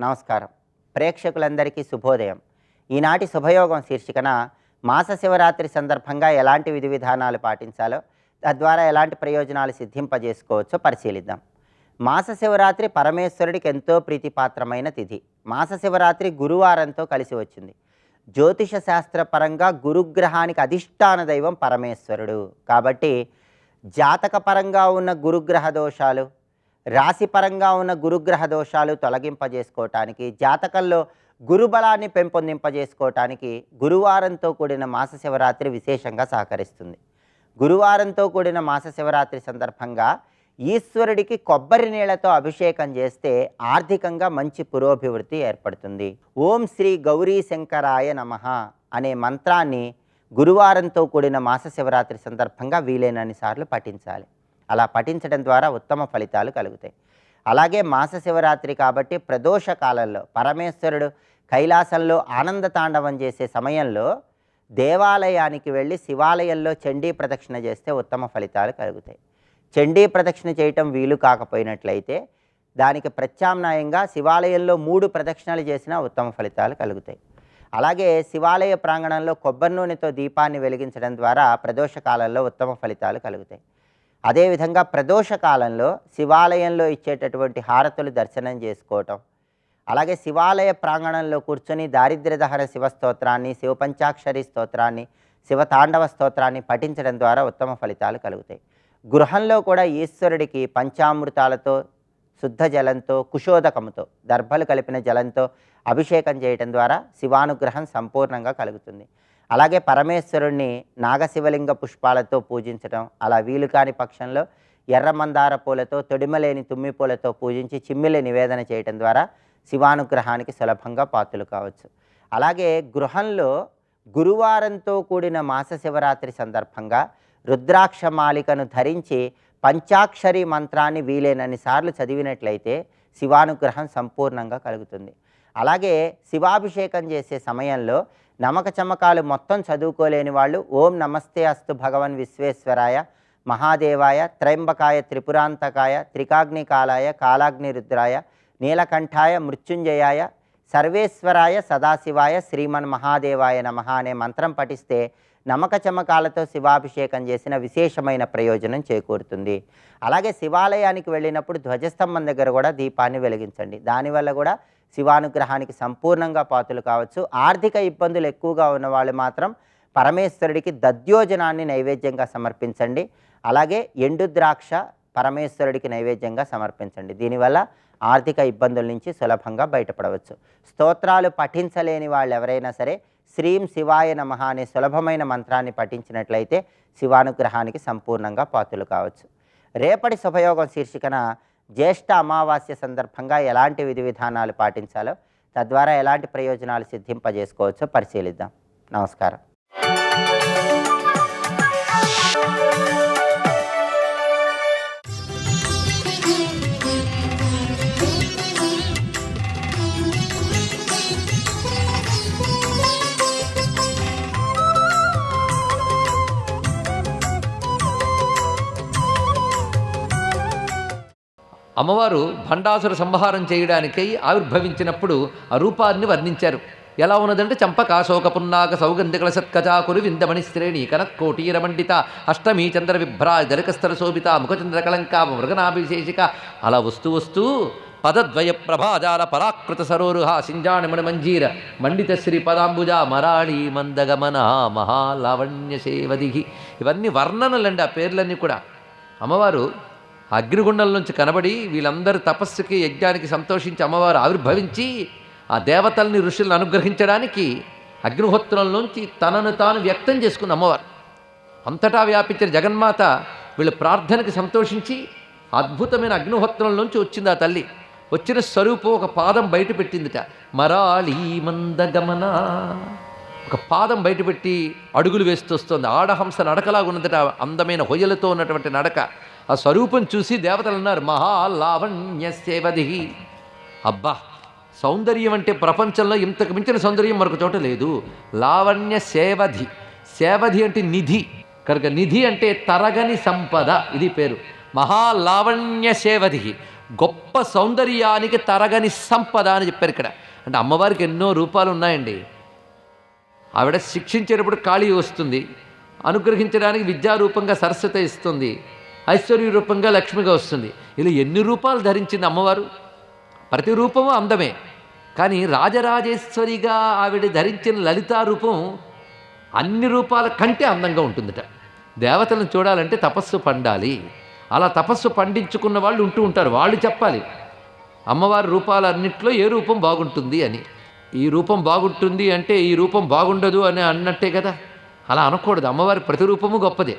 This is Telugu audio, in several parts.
నమస్కారం. ప్రేక్షకులందరికీ శుభోదయం. ఈనాటి శుభయోగం శీర్షికన మాస శివరాత్రి సందర్భంగా ఎలాంటి విధి విధానాలు పాటించాలో, తద్వారా ఎలాంటి ప్రయోజనాలు సిద్ధింపజేసుకోవచ్చో పరిశీలిద్దాం. మాస శివరాత్రి పరమేశ్వరుడికి ఎంతో ప్రీతిపాత్రమైన తిథి. మాస శివరాత్రి గురువారంతో కలిసి వచ్చింది. జ్యోతిష శాస్త్రపరంగా గురుగ్రహానికి అధిష్టాన దైవం పరమేశ్వరుడు. కాబట్టి జాతకపరంగా ఉన్న గురుగ్రహ దోషాలు, రాశిపరంగా ఉన్న గురుగ్రహ దోషాలు తొలగింపజేసుకోవటానికి, జాతకంలో గురుబలాన్ని పెంపొందింపజేసుకోవటానికి గురువారంతో కూడిన మాస శివరాత్రి విశేషంగా సహకరిస్తుంది. గురువారంతో కూడిన మాస శివరాత్రి సందర్భంగా ఈశ్వరుడికి కొబ్బరి నీళ్లతో అభిషేకం చేస్తే ఆర్థికంగా మంచి పురోభివృద్ధి ఏర్పడుతుంది. ఓం శ్రీ గౌరీ శంకరాయ నమః అనే మంత్రాన్ని గురువారంతో కూడిన మాస శివరాత్రి సందర్భంగా వీలైనన్ని సార్లు పఠించాలి. అలా పఠించడం ద్వారా ఉత్తమ ఫలితాలు కలుగుతాయి. అలాగే మాస శివరాత్రి కాబట్టి ప్రదోష కాలంలో పరమేశ్వరుడు కైలాసంలో ఆనంద తాండవం చేసే సమయంలో దేవాలయానికి వెళ్ళి శివాలయంలో చండీ ప్రదక్షిణ చేస్తే ఉత్తమ ఫలితాలు కలుగుతాయి. చండీ ప్రదక్షిణ చేయటం వీలు కాకపోయినట్లయితే దానికి ప్రత్యామ్నాయంగా శివాలయంలో 3 ప్రదక్షిణలు చేసినా ఉత్తమ ఫలితాలు కలుగుతాయి. అలాగే శివాలయ ప్రాంగణంలో కొబ్బరి నూనెతో దీపాన్ని వెలిగించడం ద్వారా ప్రదోష కాలంలో ఉత్తమ ఫలితాలు కలుగుతాయి. అదేవిధంగా ప్రదోష కాలంలో శివాలయంలో ఇచ్చేటటువంటి హారతులు దర్శనం చేసుకోవటం, అలాగే శివాలయ ప్రాంగణంలో కూర్చొని దారిద్ర్యదహన శివస్తోత్రాన్ని, శివపంచాక్షరి స్తోత్రాన్ని, శివతాండవ స్తోత్రాన్ని పఠించడం ద్వారా ఉత్తమ ఫలితాలు కలుగుతాయి. గృహంలో కూడా ఈశ్వరుడికి పంచామృతాలతో, శుద్ధ జలంతో, కుశోదకముతో, దర్భలు కలిపిన జలంతో అభిషేకం చేయటం ద్వారా శివానుగ్రహం సంపూర్ణంగా కలుగుతుంది. అలాగే పరమేశ్వరుణ్ణి నాగశివలింగ పుష్పాలతో పూజించడం, అలా వీలు కాని పక్షంలో ఎర్రమందార పూలతో, తొడిమలేని తుమ్మి పూలతో పూజించి చిమ్మిలి నివేదన చేయటం ద్వారా శివానుగ్రహానికి సులభంగా పాత్రలు కావచ్చు. అలాగే గృహంలో గురువారంతో కూడిన మాస శివరాత్రి సందర్భంగా రుద్రాక్ష మాలికను ధరించి పంచాక్షరి మంత్రాన్ని వీలైనన్ని సార్లు చదివినట్లయితే శివానుగ్రహం సంపూర్ణంగా కలుగుతుంది. అలాగే శివాభిషేకం చేసే సమయంలో నమక చమకాలు మొత్తం చదువుకోలేని వాళ్ళు ఓం నమస్తే అస్తు భగవన్ విశ్వేశ్వరాయ మహాదేవాయ త్రయంబకాయ త్రిపురాంతకాయ త్రికాగ్నికాలాయ కాలాగ్ని రుద్రాయ నీలకంఠాయ మృత్యుంజయాయ సర్వేశ్వరాయ సదాశివాయ శ్రీమన్ మహాదేవాయ నమః అనే మంత్రం పఠిస్తే నమక చమకాలతో శివాభిషేకం చేసిన విశేషమైన ప్రయోజనం చేకూరుతుంది. అలాగే శివాలయానికి వెళ్ళినప్పుడు ధ్వజస్తంభం దగ్గర కూడా దీపాన్ని వెలిగించండి. దానివల్ల కూడా శివానుగ్రహానికి సంపూర్ణంగా పాత్రలు కావచ్చు. ఆర్థిక ఇబ్బందులు ఎక్కువగా ఉన్నవాళ్ళు మాత్రం పరమేశ్వరుడికి దద్యోజనాన్ని నైవేద్యంగా సమర్పించండి. అలాగే ఎండు ద్రాక్ష పరమేశ్వరుడికి నైవేద్యంగా సమర్పించండి. దీనివల్ల ఆర్థిక ఇబ్బందుల నుంచి సులభంగా బయటపడవచ్చు. స్తోత్రాలు పఠించలేని వాళ్ళు ఎవరైనా సరే శ్రీం శివాయ నమః అనే సులభమైన మంత్రాన్ని పఠించినట్లయితే శివానుగ్రహానికి సంపూర్ణంగా పాత్రలు కావచ్చు. రేపటి శుభయోగం శీర్షికన జ్యేష్ఠ అమావాస్య సందర్భంగా ఎలాంటి విధి విధానాలు పాటించాలో, తద్వారా ఎలాంటి ప్రయోజనాలు సిద్ధింపజేసుకోవచ్చో పరిశీలిద్దాం. నమస్కారం. అమ్మవారు భండాసుర సంహారం చేయడానికై ఆవిర్భవించినప్పుడు ఆ రూపాన్ని వర్ణించారు. ఎలా ఉన్నదంటే చంపకాశోక పున్నాగ సౌగంధికల సత్కజాకురు విందమణి శ్రేణి కనత్కోటీరమండిత అష్టమీ చంద్ర విభ్రా దరికస్థల శోభిత ముఖచంద్ర కళంక మృగనాభిశేషిక అలా వస్తూ వస్తూ పదద్వయ ప్రభాజాల పరాకృత సరోరుహ సింజాణిమణి మంజీర మండిత శ్రీ పదాంబుజ మరాళి మందగమన మహాలావణ్య సేవదిహి ఇవన్నీ వర్ణనలండి. ఆ పేర్లన్నీ కూడా అమ్మవారు అగ్నిగుండం నుంచి కనబడి వీళ్ళందరూ తపస్సుకి యజ్ఞానికి సంతోషించి అమ్మవారు ఆవిర్భవించి ఆ దేవతల్ని ఋషులను అనుగ్రహించడానికి అగ్నిహోత్రంలోంచి తనను తాను వ్యక్తం చేసుకున్న అమ్మవారు. అంతటా వ్యాపించిన జగన్మాత వీళ్ళ ప్రార్థనకి సంతోషించి అద్భుతమైన అగ్నిహోత్రంలోంచి వచ్చింది ఆ తల్లి. వచ్చిన స్వరూపం ఒక పాదం బయట పెట్టిందిట. మరాళీ మందగమన ఒక పాదం బయటపెట్టి అడుగులు వేస్తూ వస్తుంది. ఆడహంస నడకలాగా ఉన్నదట, అందమైన హొయ్యలతో ఉన్నటువంటి నడక. ఆ స్వరూపం చూసి దేవతలు అన్నారు మహాలావణ్య సేవదిహి. అబ్బా, సౌందర్యం అంటే ప్రపంచంలో ఇంతకు మించిన సౌందర్యం మరొక చోట లేదు. లావణ్య సేవధి, సేవధి అంటే నిధి కనుక నిధి అంటే తరగని సంపద, ఇది పేరు. మహాలావణ్య సేవధి, గొప్ప సౌందర్యానికి తరగని సంపద అని చెప్పారు ఇక్కడ. అంటే అమ్మవారికి ఎన్నో రూపాలు ఉన్నాయండి. ఆవిడ శిక్షించేటప్పుడు కాళీ వస్తుంది, అనుగ్రహించడానికి విద్యారూపంగా సరస్వతి ఇస్తుంది, ఐశ్వర్య రూపంగా లక్ష్మిగా వస్తుంది. ఇలా ఎన్ని రూపాలు ధరించింది అమ్మవారు. ప్రతి రూపము అందమే, కానీ రాజరాజేశ్వరిగా ఆవిడ ధరించిన లలితా రూపం అన్ని రూపాల కంటే అందంగా ఉంటుందట. దేవతలను చూడాలంటే తపస్సు పండాలి. అలా తపస్సు పండించుకున్న వాళ్ళు ఉంటూ ఉంటారు. వాళ్ళు చెప్పాలి అమ్మవారి రూపాలన్నింటిలో ఏ రూపం బాగుంటుంది అని. ఈ రూపం బాగుంటుంది అంటే ఈ రూపం బాగుండదు అని అన్నట్టే కదా. అలా అనకూడదు. అమ్మవారి ప్రతి రూపము గొప్పదే.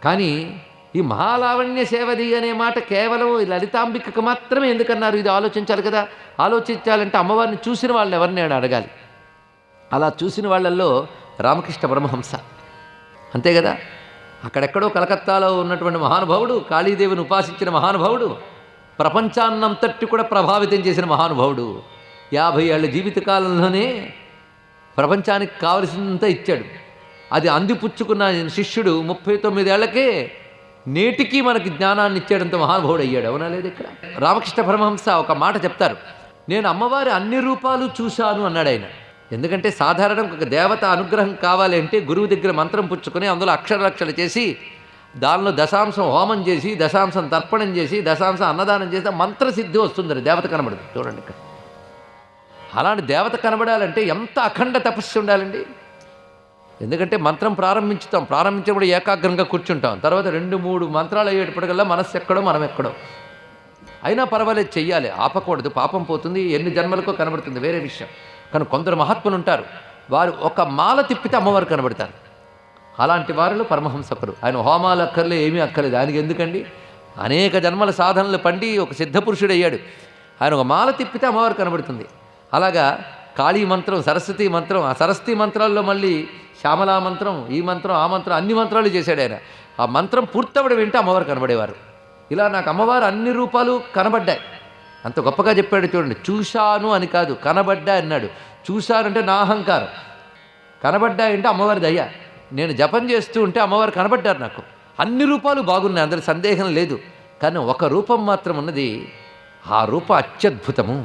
కానీ ఈ మహాలావణ్య సేవది అనే మాట కేవలం ఈ లలితాంబికకు మాత్రమే ఎందుకన్నారు? ఇది ఆలోచించాలి కదా. ఆలోచించాలంటే అమ్మవారిని చూసిన వాళ్ళని ఎవరిని అడగాలి. అలా చూసిన వాళ్ళల్లో రామకృష్ణ పరమహంస అంతే కదా. అక్కడెక్కడో కలకత్తాలో ఉన్నటువంటి మహానుభావుడు, కాళీదేవిని ఉపాసించిన మహానుభావుడు, ప్రపంచాన్నంతటి కూడా ప్రభావితం చేసిన మహానుభావుడు. 50 ఏళ్ల జీవితకాలంలోనే ప్రపంచానికి కావలసినంత ఇచ్చాడు. అది అందిపుచ్చుకున్న శిష్యుడు 39 ఏళ్లకే నేటికి మనకి జ్ఞానాన్ని ఇచ్చేటంత మహానుభావుడు అయ్యాడు. అవునా లేదు? ఇక్కడ రామకృష్ణ పరమహంస ఒక మాట చెప్తారు, నేను అమ్మవారి అన్ని రూపాలు చూశాను అన్నాడు ఆయన. ఎందుకంటే సాధారణంగా ఒక దేవత అనుగ్రహం కావాలి అంటే గురువు దగ్గర మంత్రం పుచ్చుకొని అందులో అక్షరలక్షలు చేసి దానిలో దశాంశం హోమం చేసి దశాంశం తర్పణం చేసి దశాంశం అన్నదానం చేస్తే మంత్రసిద్ధి వస్తుంది, దేవత కనబడదు. చూడండి ఇక్కడ అలాంటి దేవత కనబడాలంటే ఎంత అఖండ తపస్సు ఉండాలండి. ఎందుకంటే మంత్రం ప్రారంభించినప్పుడు ఏకాగ్రంగా కూర్చుంటాం, తర్వాత 2-3 మంత్రాలు అయ్యేటప్పటికల్లా మనస్సు ఎక్కడో మనం ఎక్కడో. అయినా పర్వాలేదు, చెయ్యాలి, ఆపకూడదు, పాపం పోతుంది, ఎన్ని జన్మలకో కనబడుతుంది, వేరే విషయం. కానీ కొందరు మహాత్ములు ఉంటారు, వారు ఒక మాల తిప్పితే అమ్మవారు కనబడతారు. అలాంటి వారిలో పరమహంస ఒకరు. ఆయన హోమాలు అక్కర్లే, ఏమీ అక్కర్లేదు. ఆయనకి ఎందుకండి? అనేక జన్మల సాధనలు పండి ఒక సిద్ధపురుషుడు అయ్యాడు. ఆయన ఒక మాల తిప్పితే అమ్మవారు కనబడుతుంది. అలాగా కాళీ మంత్రం, సరస్వతీ మంత్రం, ఆ సరస్వతీ మంత్రాల్లో మళ్ళీ శ్యామలా మంత్రం, ఈ మంత్రం, ఆ మంత్రం, అన్ని మంత్రాలు చేశాడు ఆయన. ఆ మంత్రం పూర్తవడం వింటే అమ్మవారు కనబడేవారు. ఇలా నాకు అమ్మవారు అన్ని రూపాలు కనబడ్డాయి. అంత గొప్పగా చెప్పాడు చూడండి. చూశాను అని కాదు, కనబడ్డా అన్నాడు. చూశానంటే నా అహంకారం, కనబడ్డాయంటే అమ్మవారి దయ. నేను జపం చేస్తూ ఉంటే అమ్మవారు కనబడ్డారు నాకు. అన్ని రూపాలు బాగున్నాయి, అందరి సందేహం లేదు. కానీ ఒక రూపం మాత్రం ఉన్నది, ఆ రూపం అత్యద్భుతము.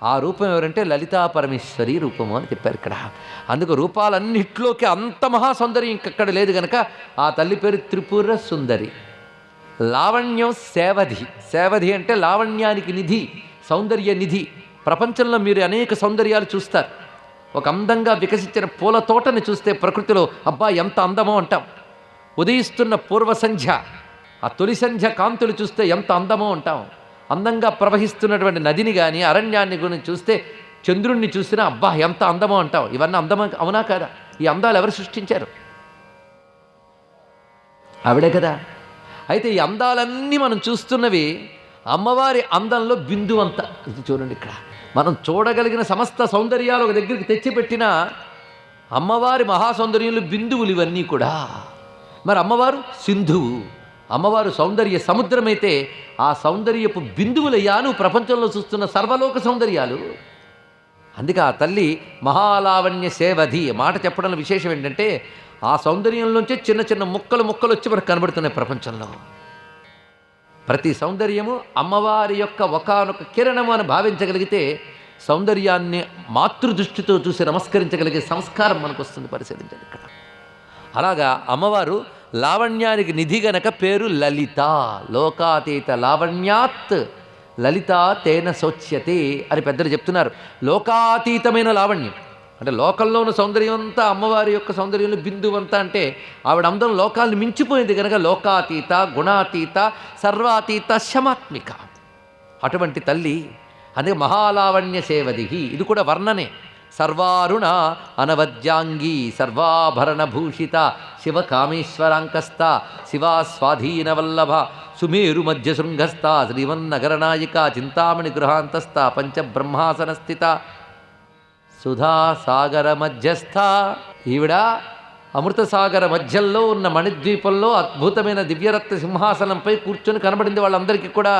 ఆ రూపం ఎవరంటే లలితా పరమేశ్వరి రూపము అని చెప్పారు ఇక్కడ. అందుకు రూపాలన్నిట్లోకి అంత మహాసౌందర్యం ఇంకెక్కడ లేదు కనుక ఆ తల్లి పేరు త్రిపుర సుందరి. లావణ్యం సేవధి. సేవధి అంటే లావణ్యానికి నిధి, సౌందర్య నిధి. ప్రపంచంలో మీరు అనేక సౌందర్యాలు చూస్తారు. ఒక అందంగా వికసించిన పూల తోటని చూస్తే ప్రకృతిలో అబ్బా ఎంత అందమో అంటాం. ఉదయిస్తున్న పూర్వ సంధ్య, ఆ తొలి సంధ్య కాంతులు చూస్తే ఎంత అందమో అంటాం. అందంగా ప్రవహిస్తున్నటువంటి నదిని కానీ అరణ్యాన్ని గురించి చూస్తే, చంద్రుణ్ణి చూసినా అబ్బా ఎంత అందమో అంటాం. ఇవన్నీ అందమో అవునా కాదా? ఈ అందాలు ఎవరు సృష్టించారు? ఆవిడే కదా. అయితే ఈ అందాలన్నీ మనం చూస్తున్నవి అమ్మవారి అందంలో బిందు అంత. ఇది చూడండి ఇక్కడ మనం చూడగలిగిన సమస్త సౌందర్యాలు ఒక దగ్గరికి తెచ్చిపెట్టిన అమ్మవారి మహాసౌందర్యంలో బిందువులు ఇవన్నీ కూడా. మరి అమ్మవారు సింధువు, అమ్మవారు సౌందర్య సముద్రమైతే ఆ సౌందర్యపు బిందువులయ్యా నువ్వు ప్రపంచంలో చూస్తున్న సర్వలోక సౌందర్యాలు. అందుకే ఆ తల్లి మహాలావణ్య సేవధి మాట చెప్పడంలో విశేషం ఏంటంటే ఆ సౌందర్యంలోంచే చిన్న చిన్న ముక్కలు వచ్చి మనకు కనబడుతున్నాయి ప్రపంచంలో. ప్రతి సౌందర్యము అమ్మవారి యొక్క ఒకానొక కిరణము అని భావించగలిగితే సౌందర్యాన్ని మాతృదృష్టితో చూసి నమస్కరించగలిగే సంస్కారం మనకు వస్తుంది. పరిశీలించండి ఇక్కడ. అలాగా అమ్మవారు లావణ్యానికి నిధి గనక పేరు లలిత. లోకాతీత లావణ్యాత్ లలిత తేన శోచ్యతే అని పెద్దలు చెప్తున్నారు. లోకాతీతమైన లావణ్యం అంటే లోకంలో ఉన్న సౌందర్యం అంతా అమ్మవారి యొక్క సౌందర్యంలో బిందువంతా. అంటే ఆవిడ అందం లోకాలను మించిపోయింది కనుక లోకాతీత, గుణాతీత, సర్వాతీత, శమాత్మిక. అటువంటి తల్లి అందుకే మహాలావణ్య సేవది. ఇది కూడా వర్ణనే. సర్వారుణ అనవద్యాంగీ సర్వాభరణభూషిత శివకామేశ్వరాంకస్థ శివా స్వాధీనవల్లభ సుమేరు మధ్య శృంగస్థ శ్రీమన్నగరనాయిక చింతామణి గృహాంతస్థ పంచబ్రహ్మాసన స్థిత సుధాసాగర మధ్యస్థ. ఈవిడ అమృతసాగర మధ్యలో ఉన్న మణిద్వీపంలో అద్భుతమైన దివ్యరత్న సింహాసనంపై కూర్చొని కనబడింది వాళ్ళందరికీ కూడా.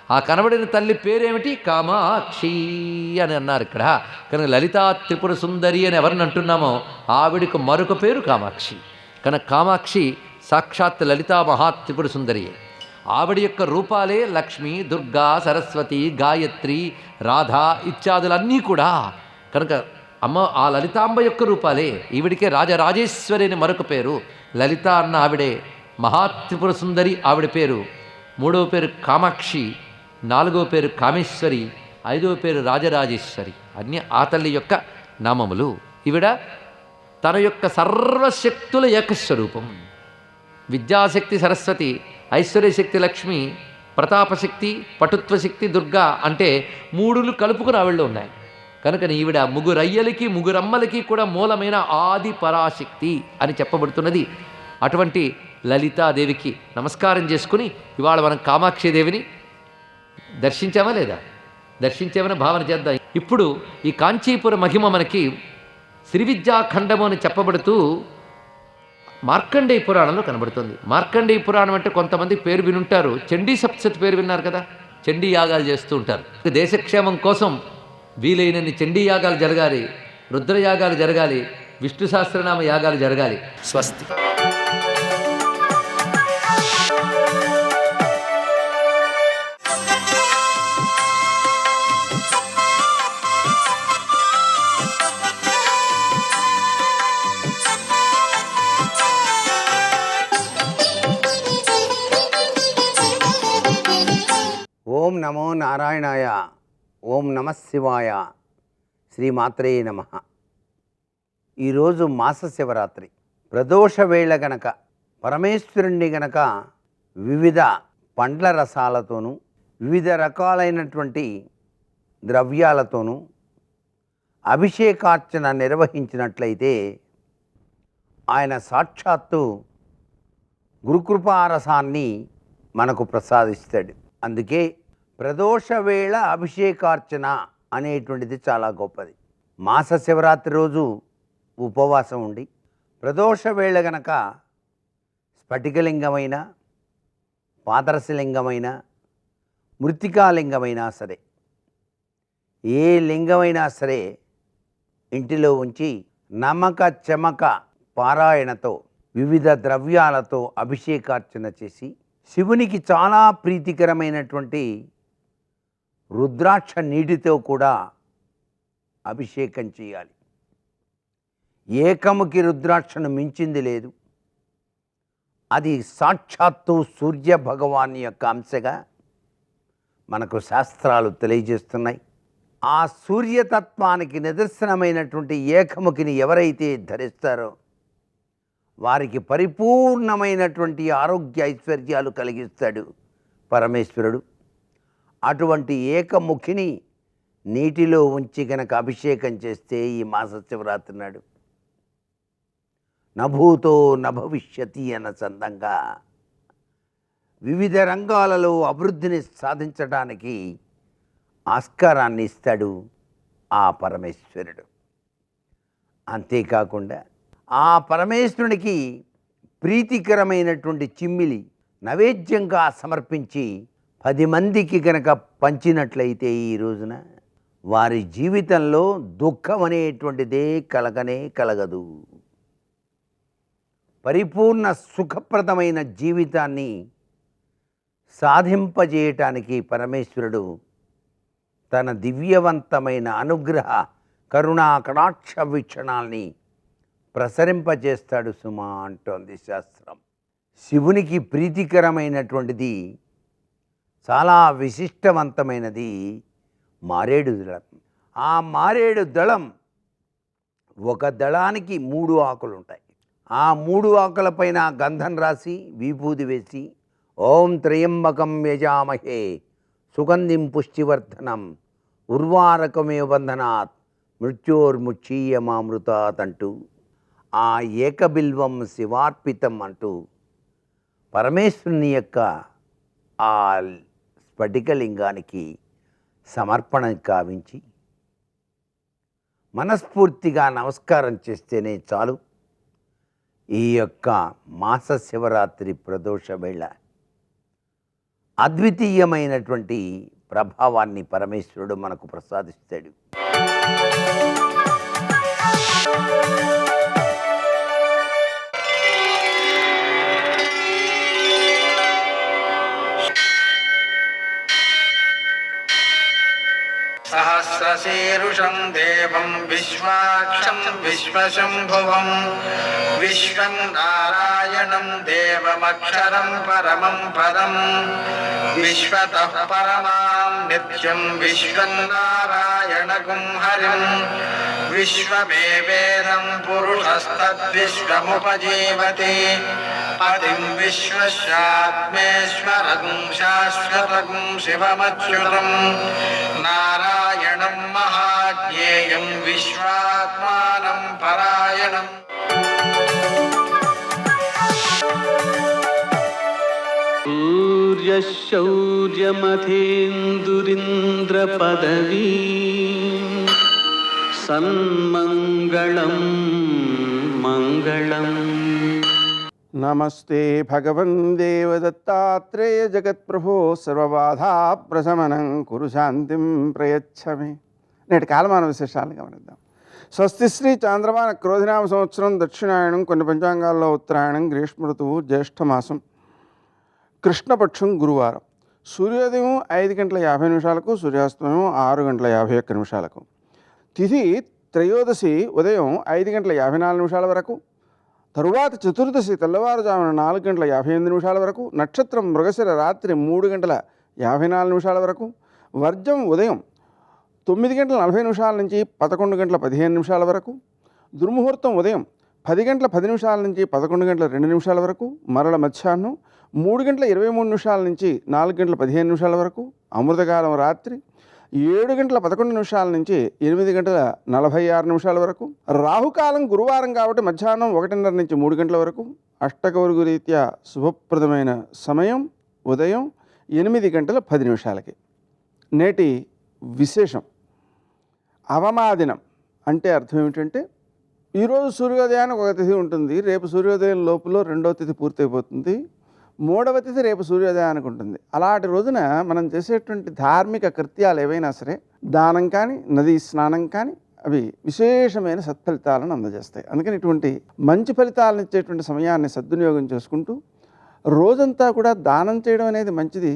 ఆ కనబడిన తల్లి పేరేమిటి? కామాక్షి అని అన్నారు ఇక్కడ. కనుక లలితా త్రిపుర సుందరి అని ఎవరిని అంటున్నామో ఆవిడికి మరొక పేరు కామాక్షి. కనుక కామాక్షి సాక్షాత్ లలితా మహాత్రిపుర సుందరియే. ఆవిడ యొక్క రూపాలే లక్ష్మి, దుర్గా, సరస్వతి, గాయత్రి, రాధ ఇత్యాదులన్నీ కూడా. కనుక ఆ లలితాంబ యొక్క రూపాలే. ఈవిడికే రాజరాజేశ్వరి అని మరొక పేరు. లలిత అన్న ఆవిడే. మహాత్రిపుర సుందరి ఆవిడ పేరు. మూడవ పేరు కామాక్షి, నాలుగవ పేరు కామేశ్వరి, ఐదవ పేరు రాజరాజేశ్వరి. అన్నీ ఆ తల్లి యొక్క నామములు. ఈవిడ తన యొక్క సర్వశక్తుల ఏకస్వరూపం. విద్యాశక్తి సరస్వతి, ఐశ్వర్యశక్తి లక్ష్మి, ప్రతాపశక్తి, పటుత్వశక్తి దుర్గా అంటే మూడులు కలుపుకుని ఆవిడలో ఉన్నాయి. కనుక ఈవిడ ముగ్గురయ్యలకి ముగ్గురమ్మలకి కూడా మూలమైన ఆది పరాశక్తి అని చెప్పబడుతున్నది. అటువంటి లలితాదేవికి నమస్కారం చేసుకుని ఇవాళ మనం కామాక్షిదేవిని దర్శించామా లేదా? దర్శించామని భావన చేద్దాం. ఇప్పుడు ఈ కాంచీపుర మహిమ మనకి శ్రీ విద్యాఖండము అని చెప్పబడుతూ మార్కండేయ పురాణంలో కనబడుతుంది. మార్కండేయ పురాణం అంటే కొంతమంది పేరు వినుంటారు. చండీ సప్తశతి పేరు విన్నారు కదా. చండీ యాగాలు చేస్తూ ఉంటారు. దేశక్షేమం కోసం వీలైనన్ని చండీ యాగాలు జరగాలి, రుద్రయాగాలు జరగాలి, విష్ణు సహస్రనామ యాగాలు జరగాలి. స్వస్తి. ఓం నమో నారాయణాయ. ఓం నమః శివాయ. శ్రీమాత్రే నమః. ఈరోజు మాస శివరాత్రి ప్రదోష వేళ గనక పరమేశ్వరుణ్ణి గనక వివిధ పండ్ల రసాలతోనూ వివిధ రకాలైనటువంటి ద్రవ్యాలతోనూ అభిషేకార్చన నిర్వహించినట్లయితే ఆయన సాక్షాత్తు గురుకృపారసాన్ని మనకు ప్రసాదిస్తాడు. అందుకే ప్రదోష వేళ అభిషేకార్చన అనేటువంటిది చాలా గొప్పది. మాస శివరాత్రి రోజు ఉపవాసం ఉండి ప్రదోష వేళ గనక స్ఫటికలింగమైన, పాదరసలింగమైన, మృత్తికాలింగమైనా సరే, ఏ లింగమైనా సరే ఇంటిలో ఉంచి నమక చమక పారాయణతో వివిధ ద్రవ్యాలతో అభిషేకార్చన చేసి శివునికి చాలా ప్రీతికరమైనటువంటి రుద్రాక్ష నీటితో కూడా అభిషేకం చేయాలి. ఏకముఖి రుద్రాక్షను మించింది లేదు. అది సాక్షాత్తు సూర్య భగవాన్ యొక్క అంశగా మనకు శాస్త్రాలు తెలియజేస్తున్నాయి. ఆ సూర్యతత్వానికి నిదర్శనమైనటువంటి ఏకముఖిని ఎవరైతే ధరిస్తారో వారికి పరిపూర్ణమైనటువంటి ఆరోగ్య ఐశ్వర్యాలు కలిగిస్తాడు పరమేశ్వరుడు. అటువంటి ఏకముఖిని నీటిలో ఉంచి గనక అభిషేకం చేస్తే ఈ మాస శివరాత్రి నాడు నభూతో నభవిష్యతి అన్న చందంగా వివిధ రంగాలలో అభివృద్ధిని సాధించడానికి ఆస్కారాన్ని ఇస్తాడు ఆ పరమేశ్వరుడు. అంతేకాకుండా ఆ పరమేశ్వరునికి ప్రీతికరమైనటువంటి చిమ్మిలి నైవేద్యంగా సమర్పించి 10 మందికి గనక పంచినట్లయితే ఈ రోజున వారి జీవితంలో దుఃఖం అనేటువంటిదే కలగనే కలగదు. పరిపూర్ణ సుఖప్రదమైన జీవితాన్ని సాధింపజేయటానికి పరమేశ్వరుడు తన దివ్యవంతమైన అనుగ్రహ కరుణా కటాక్ష వీక్షణాల్ని ప్రసరింపజేస్తాడు సుమా అంటోంది శాస్త్రం. శివునికి ప్రీతికరమైనటువంటిది, చాలా విశిష్టవంతమైనది మారేడు దళం. ఆ మారేడు దళం ఒక దళానికి 3 ఆకులు ఉంటాయి. ఆ 3 ఆకులపైన గంధం రాసి విభూది వేసి ఓం త్రయంబకం యజామహే సుగంధిం పుష్టివర్ధనం ఉర్వారకమే బంధనాత్ మృత్యోర్ముక్షీయమామృతాత్ అంటూ ఆ ఏకబిల్వం శివార్పితం అంటూ పరమేశ్వరుని యొక్క ఆ స్ఫటికలింగానికి సమర్పణ కావించి మనస్ఫూర్తిగా నమస్కారం చేస్తేనే చాలు. ఈ యొక్క మాస శివరాత్రి ప్రదోష వేళ అద్వితీయమైనటువంటి ప్రభావాన్ని పరమేశ్వరుడు మనకు ప్రసాదిస్తాడు. सहस्रशीर्षं देवं विश्वाक्षं विश्वशम्भुवं विश्वं नारायणं देवमक्षरं परमं पदं विश्वतः परमां नित्यं विश्वं नारायणगुं हरिं विश्वमेवेदं पुरुषस्तद्विश्वमुपजीवति पतिं विश्वस्यात्मेश्वरगुं शाश्वतगुं शिवमच्युतं नारायणं महाज्ञेयं विश्वात्मानं परायणम् सूर्यशौर्यमथेन्दुरिन्द्रपदवी सन्मङ्गलं मङ्गलम्। नमस्ते भगवन् देवदत्तात्रेय जगत्प्रभो सर्वबाधाप्रशमनं कुरु శాంతిం ప్రయచ్చమే. నేటి కాలమాన విశేషాలను గమనిద్దాం. స్వస్తి శ్రీ చాంద్రమాన క్రోధినామ సంవత్సరం దక్షిణాయనం, కొన్ని పంచాంగాల్లో ఉత్తరాయణం, గ్రీష్మ ఋతువు జ్యేష్ఠమాసం, కృష్ణపక్షం, గురువారం. సూర్యోదయం 5:50 సూర్యాస్తమయం 6:51. తిథి త్రయోదశి ఉదయం 5:54 వరకు, తరువాత చతుర్దశి తెల్లవారుజామున 4:58 వరకు, నక్షత్రం మృగశిర రాత్రి 3:54 వరకు, వర్జం ఉదయం 9:40 నుంచి 11:15 వరకు, దుర్ముహూర్తం ఉదయం 10:10 నుంచి 11:02 వరకు, మరల మధ్యాహ్నం 3:23 నుంచి 4:15 వరకు, అమృతకాలం రాత్రి 7:11 నుంచి 8:46 వరకు, రాహుకాలం గురువారం కాబట్టి మధ్యాహ్నం 1:30 నుంచి 3 గంటల వరకు, అష్టకవర్గు రీత్యా శుభప్రదమైన సమయం ఉదయం 8:10 నేటి విశేషం అవమాదినం అంటే అర్థం ఏమిటంటే, ఈరోజు సూర్యోదయానికి ఒక తిథి ఉంటుంది, రేపు సూర్యోదయం లోపల రెండో తిథి పూర్తయిపోతుంది, మూడవ తిథి రేపు సూర్యోదయానికి ఉంటుంది. అలాంటి రోజున మనం చేసేటువంటి ధార్మిక కృత్యాలు ఏవైనా సరే, దానం కానీ నదీ స్నానం కానీ, అవి విశేషమైన సత్ఫలితాలను అందజేస్తాయి. అందుకని ఇటువంటి మంచి ఫలితాలను ఇచ్చేటువంటి సమయాన్ని సద్వినియోగం చేసుకుంటూ, రోజంతా కూడా దానం చేయడం అనేది మంచిది,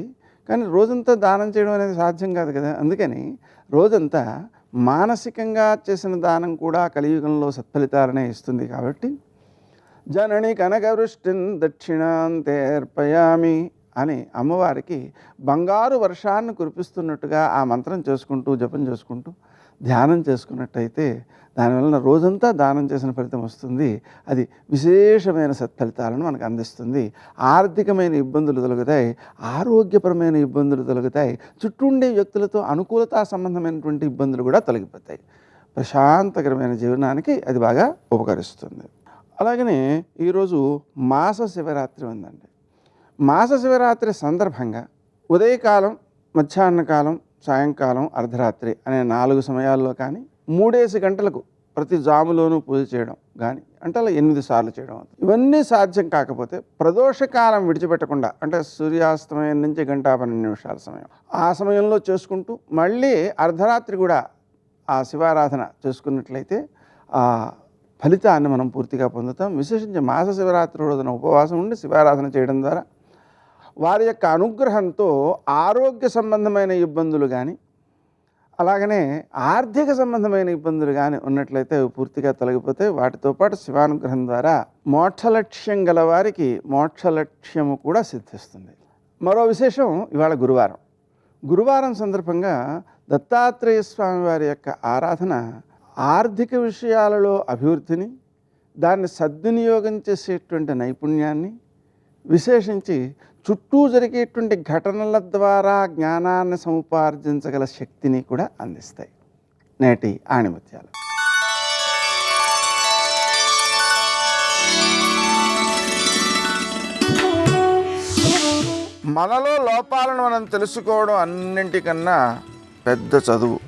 కానీ రోజంతా దానం చేయడం అనేది సాధ్యం కాదు కదా. అందుకని రోజంతా మానసికంగా చేసిన దానం కూడా కలియుగంలో సత్ఫలితాలనే ఇస్తుంది. కాబట్టి జనని కనకవృష్టిన్ దక్షిణాంతేర్పయామి అని అమ్మవారికి బంగారు వర్షాన్ని కురిపిస్తున్నట్టుగా ఆ మంత్రం చేసుకుంటూ, జపం చేసుకుంటూ, ధ్యానం చేసుకున్నట్టయితే దానివలన రోజంతా దానం చేసిన ఫలితం వస్తుంది. అది విశేషమైన సత్ఫలితాలను మనకు అందిస్తుంది. ఆర్థికమైన ఇబ్బందులు తొలగుతాయి, ఆరోగ్యపరమైన ఇబ్బందులు తొలగుతాయి, చుట్టూ ఉండే వ్యక్తులతో అనుకూలతా సంబంధమైనటువంటి ఇబ్బందులు కూడా తొలగిపోతాయి. ప్రశాంతకరమైన జీవనానికి అది బాగా ఉపకరిస్తుంది. అలాగనే ఈరోజు మాస శివరాత్రి ఉందండి. మాస శివరాత్రి సందర్భంగా ఉదయకాలం, మధ్యాహ్నకాలం, సాయంకాలం, అర్ధరాత్రి అనే 4 సమయాల్లో కానీ 3 గంటలకు ప్రతి జాములోనూ పూజ చేయడం కానీ, అంటే అలా 8 సార్లు చేయడం. ఇవన్నీ సాధ్యం కాకపోతే ప్రదోషకాలం విడిచిపెట్టకుండా, అంటే సూర్యాస్తమయం నుంచి 1:12 సమయం, ఆ సమయంలో చేసుకుంటూ మళ్ళీ అర్ధరాత్రి కూడా ఆ శివారాధన చేసుకున్నట్లయితే ఆ ఫలితాన్ని మనం పూర్తిగా పొందుతాం. విశేషించి మాస శివరాత్రి రోజున ఉపవాసం ఉండి శివారాధన చేయడం ద్వారా వారి యొక్క అనుగ్రహంతో ఆరోగ్య సంబంధమైన ఇబ్బందులు కానీ, అలాగనే ఆర్థిక సంబంధమైన ఇబ్బందులు కానీ ఉన్నట్లయితే అవి పూర్తిగా తొలగిపోతాయి. వాటితో పాటు శివానుగ్రహం ద్వారా మోక్షలక్ష్యం గల వారికి మోక్షలక్ష్యము కూడా సిద్ధిస్తుంది. మరో విశేషం, ఇవాళ గురువారం. గురువారం సందర్భంగా దత్తాత్రేయ స్వామి వారి యొక్క ఆరాధన ఆర్థిక విషయాలలో అభివృద్ధిని, దాన్ని సద్వినియోగం చేసేటువంటి నైపుణ్యాన్ని, విశేషించి చుట్టూ జరిగేటువంటి ఘటనల ద్వారా జ్ఞానాన్ని సముపార్జించగల శక్తిని కూడా అందిస్తాయి. నేటి ఆణిముత్యాలు. మనలో లోపాలను మనం తెలుసుకోవడం అన్నింటికన్నా పెద్ద చదువు.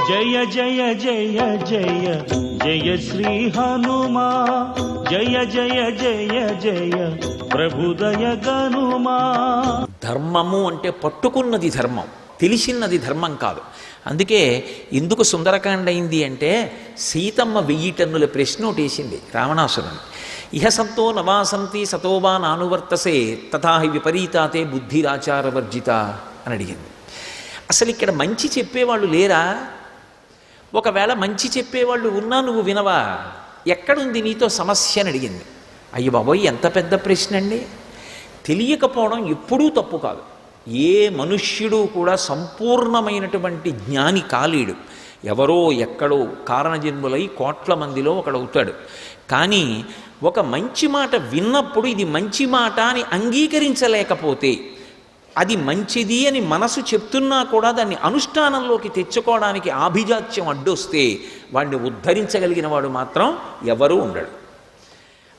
జయ జయ జయ జయ జయ శ్రీ హనుమా, జయ జయ జయ జయ ప్రభుదయ గనుమా. ధర్మము అంటే పట్టుకున్నది ధర్మం, తెలిసినది ధర్మం కాదు. అందుకే ఎందుకు సుందరకాండ అయింది అంటే సీతమ్మ 1000 టన్నుల ప్రశ్న ఒకటి వేసింది రావణాసురుని. ఇహ సంతో నవాసంతి సతోవా నానువర్తసే తథాహి విపరీతాతే బుద్ధిరాచారవర్జిత అని అడిగింది. అసలు ఇక్కడ మంచి చెప్పేవాళ్ళు లేరా? ఒకవేళ మంచి చెప్పేవాళ్ళు ఉన్నా నువ్వు వినవా? ఎక్కడుంది నీతో సమస్య అని అడిగింది. అయ్య బాబోయ్, ఎంత పెద్ద ప్రశ్న అండి! తెలియకపోవడం ఎప్పుడూ తప్పు కాదు. ఏ మనుష్యుడు కూడా సంపూర్ణమైనటువంటి జ్ఞాని కాలేడు. ఎవరో ఎక్కడో కారణజన్ములై కోట్ల మందిలో ఒకడవుతాడు. కానీ ఒక మంచి మాట విన్నప్పుడు ఇది మంచి మాట అని అంగీకరించలేకపోతే, అది మంచిది అని మనసు చెప్తున్నా కూడా దాన్ని అనుష్ఠానంలోకి తెచ్చుకోవడానికి ఆభిజాత్యం అడ్డొస్తే వాడిని ఉద్ధరించగలిగిన వాడు మాత్రం ఎవరూ ఉండడు.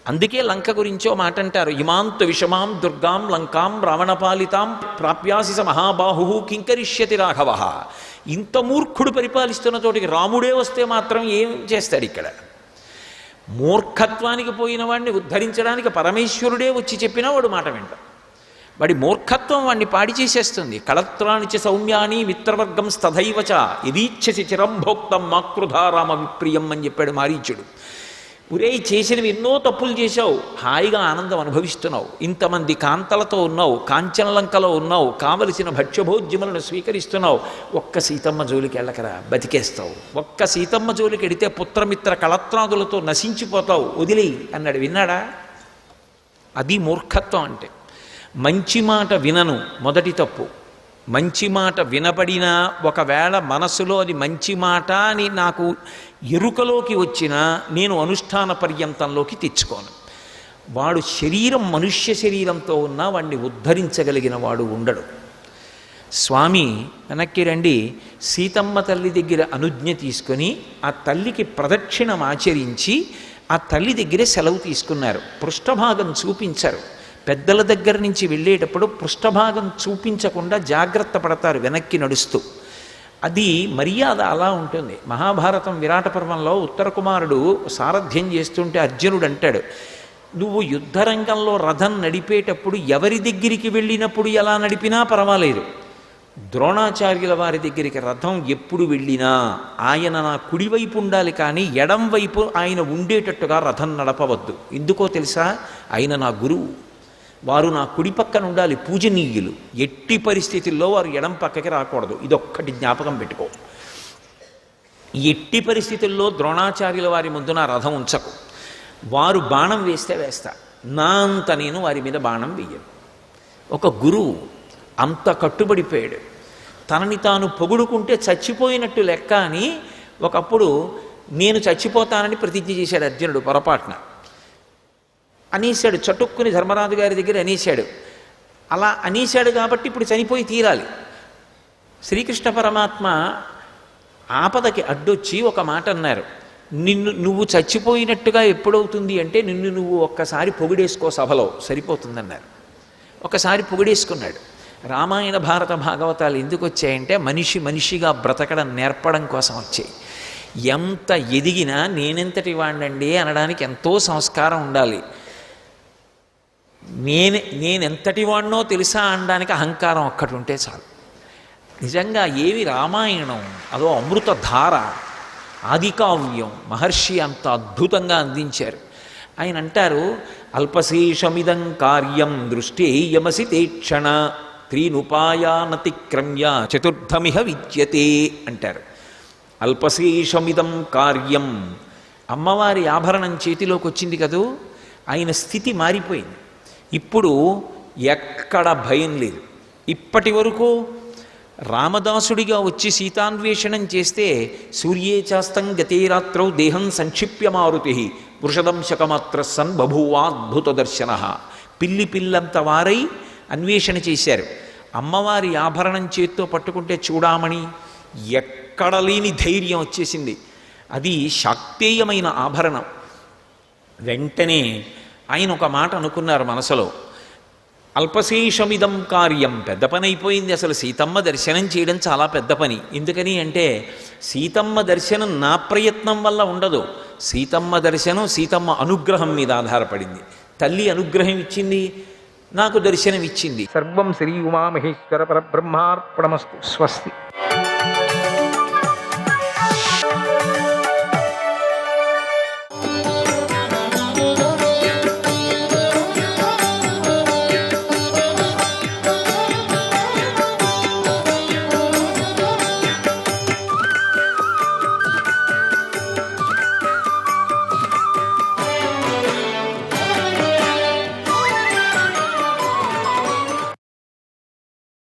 అందుకే లంక గురించో మాట అంటారు, ఇమాంత విషమాం దుర్గాం లంకాం రావణపాలితాం ప్రాప్యాసిస మహాబాహు కింకరిష్యతి రాఘవ. ఇంత మూర్ఖుడు పరిపాలిస్తున్న చోటికి రాముడే వస్తే మాత్రం ఏం చేస్తాడు? ఇక్కడ మూర్ఖత్వానికి పోయిన వాడిని ఉద్ధరించడానికి పరమేశ్వరుడే వచ్చి చెప్పినా వాడు మాట వింటాం. వాడి మూర్ఖత్వం వాడిని పాడి చేసేస్తుంది. కళత్రానిచ సౌమ్యాని మిత్రవర్గం స్తథైవచ యదీచ్ఛసి చిరం భోక్తం మాకృధారామ విప్రియం అని చెప్పాడు మారీచుడు. ఒరే, చేసినవి ఎన్నో తప్పులు చేశావు, హాయిగా ఆనందం అనుభవిస్తున్నావు, ఇంతమంది కాంతలతో ఉన్నావు, కాంచనలంకలో ఉన్నావు, కావలసిన భక్ష్యభోజ్యములను స్వీకరిస్తున్నావు, ఒక్క సీతమ్మ జోలికి వెళ్ళకరా, బతికేస్తావు. ఒక్క సీతమ్మ జోలికి వెడితే పుత్రమిత్ర కళత్రాదులతో నశించిపోతావు, వదిలేయి అన్నాడు. విన్నాడా? అది మూర్ఖత్వం అంటే. మంచి మాట వినను మొదటి తప్పు. మంచి మాట వినబడినా ఒకవేళ మనసులో అది మంచి మాట అని నాకు ఎరుకలోకి వచ్చినా నేను అనుష్ఠాన పర్యంతంలోకి తెచ్చుకోను. వాడు శరీరం మనుష్య శరీరంతో ఉన్నా వాడిని ఉద్ధరించగలిగిన వాడు ఉండడు. స్వామి వెనక్కి రండి, సీతమ్మ తల్లి దగ్గర అనుజ్ఞ తీసుకొని ఆ తల్లికి ప్రదక్షిణం ఆచరించి ఆ తల్లి దగ్గరే సెలవు తీసుకున్నారు. పృష్ఠభాగం చూపించారు. పెద్దల దగ్గర నుంచి వెళ్ళేటప్పుడు పృష్ఠభాగం చూపించకుండా జాగ్రత్త పడతారు వెనక్కి నడుస్తూ. అది మర్యాద అలా ఉంటుంది. మహాభారతం విరాట పర్వంలో ఉత్తర కుమారుడు సారథ్యం చేస్తుంటే అర్జునుడు అంటాడు, నువ్వు యుద్ధరంగంలో రథం నడిపేటప్పుడు ఎవరి దగ్గరికి వెళ్ళినప్పుడు ఎలా నడిపినా పర్వాలేదు, ద్రోణాచార్యుల వారి దగ్గరికి రథం ఎప్పుడు వెళ్ళినా ఆయన నా కుడివైపు ఉండాలి, కానీ ఎడం వైపు ఆయన ఉండేటట్టుగా రథం నడపవద్దు. ఎందుకో తెలుసా? ఆయన నా గురువు, వారు నా కుడి పక్కన ఉండాలి, పూజనీయులు. ఎట్టి పరిస్థితుల్లో వారు ఎడం పక్కకి రాకూడదు. ఇదొక్కటి జ్ఞాపకం పెట్టుకో. ఎట్టి పరిస్థితుల్లో ద్రోణాచార్యుల వారి ముందు నా రథం ఉంచకు. వారు బాణం వేస్తే వేస్తా, నా అంత నేను వారి మీద బాణం వేయను. ఒక గురువు అంత కట్టుబడిపోయాడు. తనని తాను పొగుడుకుంటే చచ్చిపోయినట్టు లెక్క అని ఒకప్పుడు నేను చచ్చిపోతానని ప్రతిజ్ఞ చేశాడు అర్జునుడు పొరపాటున. అనేశాడు, చటుక్కుని ధర్మరాజు గారి దగ్గర అనేశాడు. అలా అనేశాడు కాబట్టి ఇప్పుడు చనిపోయి తీరాలి. శ్రీకృష్ణ పరమాత్మ ఆపదకి అడ్డొచ్చి ఒక మాట అన్నారు, నువ్వు చచ్చిపోయినట్టుగా ఎప్పుడవుతుంది అంటే నిన్ను నువ్వు ఒక్కసారి పొగిడేసుకో సభలో, సరిపోతుందన్నారు. ఒకసారి పొగిడేసుకున్నాడు. రామాయణ భారత భాగవతాలు ఎందుకు వచ్చాయంటే మనిషిగా బ్రతకడం నేర్పడం కోసం వచ్చాయి. ఎంత ఎదిగినా నేనెంతటి వాడినండి అనడానికి ఎంతో సంస్కారం ఉండాలి. నేనెంతటి వాడినో తెలుసా అనడానికి అహంకారం ఒక్కటి ఉంటే చాలు. నిజంగా ఏవి రామాయణం, అదో అమృతధార, ఆదికావ్యం. మహర్షి అంత అద్భుతంగా అందించారు. ఆయన అంటారు, అల్పశేషమిదం కార్యం దృష్టేయమసి తేక్షణ త్రీనుపాయానతిక్రమ్య చతుర్థమిహ విద్యతే అంటారు. అల్పశేషమిదం కార్యం. అమ్మవారి ఆభరణం చేతిలోకి వచ్చింది కదూ, ఆయన స్థితి మారిపోయింది. ఇప్పుడు ఎక్కడ భయం లేదు. ఇప్పటి వరకు రామదాసుడిగా వచ్చి సీతాన్వేషణం చేస్తే సూర్యే చాస్తం గతే రాత్రౌ దేహం సంక్షిప్య మారుతి వృషదంశకమాత్ర సన్ బభూవాద్భుత దర్శన. పిల్లంత వారై అన్వేషణ చేశారు. అమ్మవారి ఆభరణం చేత్తో పట్టుకుంటే చూడామణి, ఎక్కడ లేని ధైర్యం వచ్చేసింది. అది శాక్తేయమైన ఆభరణం. వెంటనే ఆయన ఒక మాట అనుకున్నారు మనసులో, అల్పశేషమిదం కార్యం. పెద్ద పని అయిపోయింది. అసలు సీతమ్మ దర్శనం చేయడం చాలా పెద్ద పని. ఎందుకని అంటే సీతమ్మ దర్శనం నా ప్రయత్నం వల్ల ఉండదు. సీతమ్మ దర్శనం సీతమ్మ అనుగ్రహం మీద ఆధారపడింది. తల్లి అనుగ్రహం ఇచ్చింది, నాకు దర్శనం ఇచ్చింది. సర్వం శ్రీ ఉమామహేశ్వర పరబ్రహ్మార్పణమస్తు. స్వస్తి.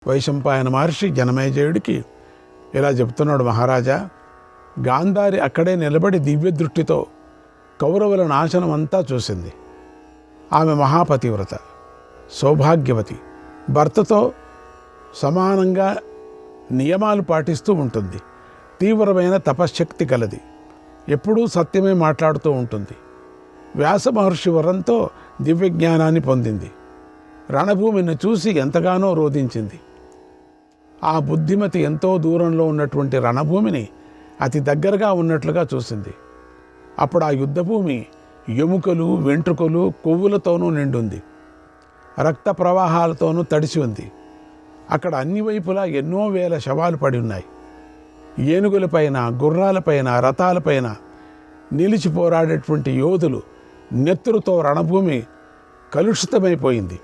వైశంపాయన మహర్షి జనమేజయుడికి ఇలా చెప్తున్నాడు, మహారాజా, గాంధారి అక్కడే నిలబడి దివ్య దృష్టితో కౌరవుల నాశనం అంతా చూసింది. ఆమె మహాపతివ్రత, సౌభాగ్యవతి, భర్తతో సమానంగా నియమాలు పాటిస్తూ ఉంటుంది, తీవ్రమైన తపశ్శక్తి కలది, ఎప్పుడూ సత్యమే మాట్లాడుతూ ఉంటుంది. వ్యాస మహర్షి వరంతో దివ్యజ్ఞానాన్ని పొందింది. రణభూమిని చూసి ఎంతగానో రోధించింది. ఆ బుద్ధిమతి ఎంతో దూరంలో ఉన్నటువంటి రణభూమిని అతి దగ్గరగా ఉన్నట్లుగా చూసింది. అప్పుడు ఆ యుద్ధభూమి ఎముకలు, వెంట్రుకలు, కొవ్వులతోనూ నిండుంది, రక్త ప్రవాహాలతోనూ తడిసి ఉంది. అక్కడ అన్ని వైపులా ఎన్నో వేల శవాలు పడి ఉన్నాయి. ఏనుగులపైన, గుర్రాలపైన, రథాలపైన నిలిచి పోరాడేటువంటి యోధులు నెత్తురుతో రణభూమి కలుషితమైపోయింది.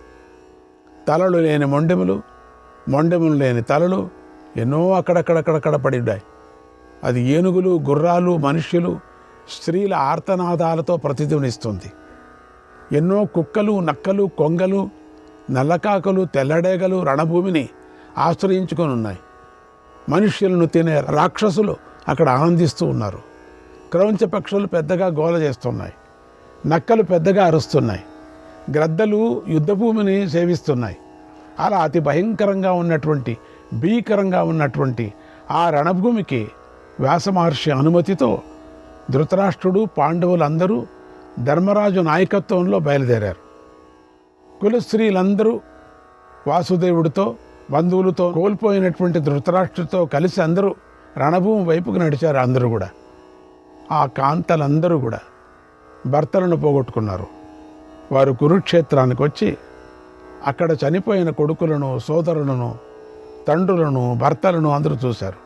తలలు లేని మొండెములు, మొండెములు లేని తలలు ఎన్నో అక్కడక్కడక్కడక్కడ పడి ఉన్నాయి. అది ఏనుగులు, గుర్రాలు, మనుష్యులు, స్త్రీల ఆర్తనాదాలతో ప్రతిధ్వనిస్తుంది. ఎన్నో కుక్కలు, నక్కలు, కొంగలు, నల్లకాకలు, తెల్లడేగలు రణభూమిని ఆశ్రయించుకొని ఉన్నాయి. మనుష్యులను తినే రాక్షసులు అక్కడ ఆనందిస్తూ ఉన్నారు. క్రౌంచ పక్షులు పెద్దగా గోల చేస్తున్నాయి, నక్కలు పెద్దగా అరుస్తున్నాయి, గ్రద్దలు యుద్ధభూమిని సేవిస్తున్నాయి. అలా అతి భయంకరంగా ఉన్నటువంటి, భీకరంగా ఉన్నటువంటి ఆ రణభూమికి వ్యాస మహర్షి అనుమతితో ధృతరాష్ట్రుడు, పాండవులందరూ ధర్మరాజు నాయకత్వంలో బయలుదేరారు. కులస్త్రీలందరూ వాసుదేవుడితో, బంధువులతో కోల్పోయినటువంటి ధృతరాష్ట్రుడితో కలిసి అందరూ రణభూమి వైపుకు నడిచారు. అందరూ కూడా, ఆ కాంతలందరూ కూడా భర్తలను పోగొట్టుకున్నారు. వారు కురుక్షేత్రానికి వచ్చి అక్కడ చనిపోయిన కొడుకులను, సోదరులను, తండ్రులను, భర్తలను అందరూ చూశారు.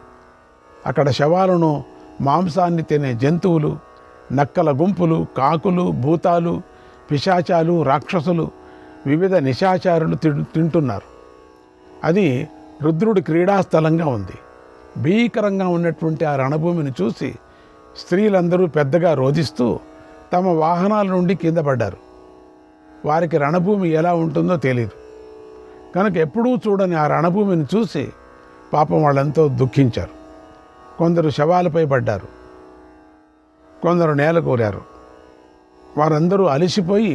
అక్కడ శవాలను, మాంసాన్ని తినే జంతువులు, నక్కల గుంపులు, కాకులు, భూతాలు, పిశాచాలు, రాక్షసులు, వివిధ నిశాచారులు తింటున్నారు. అది రుద్రుడి క్రీడాస్థలంగా ఉంది. భీకరంగా ఉన్నటువంటి ఆ రణభూమిని చూసి స్త్రీలందరూ పెద్దగా రోధిస్తూ తమ వాహనాల నుండి కింద పడ్డారు. వారికి రణభూమి ఎలా ఉంటుందో తెలియదు కనుక ఎప్పుడూ చూడని ఆ రణభూమిని చూసి పాపం వాళ్ళెంతో దుఃఖించారు. కొందరు శవాలపై పడ్డారు, కొందరు నేల కూరారు. వారందరూ అలసిపోయి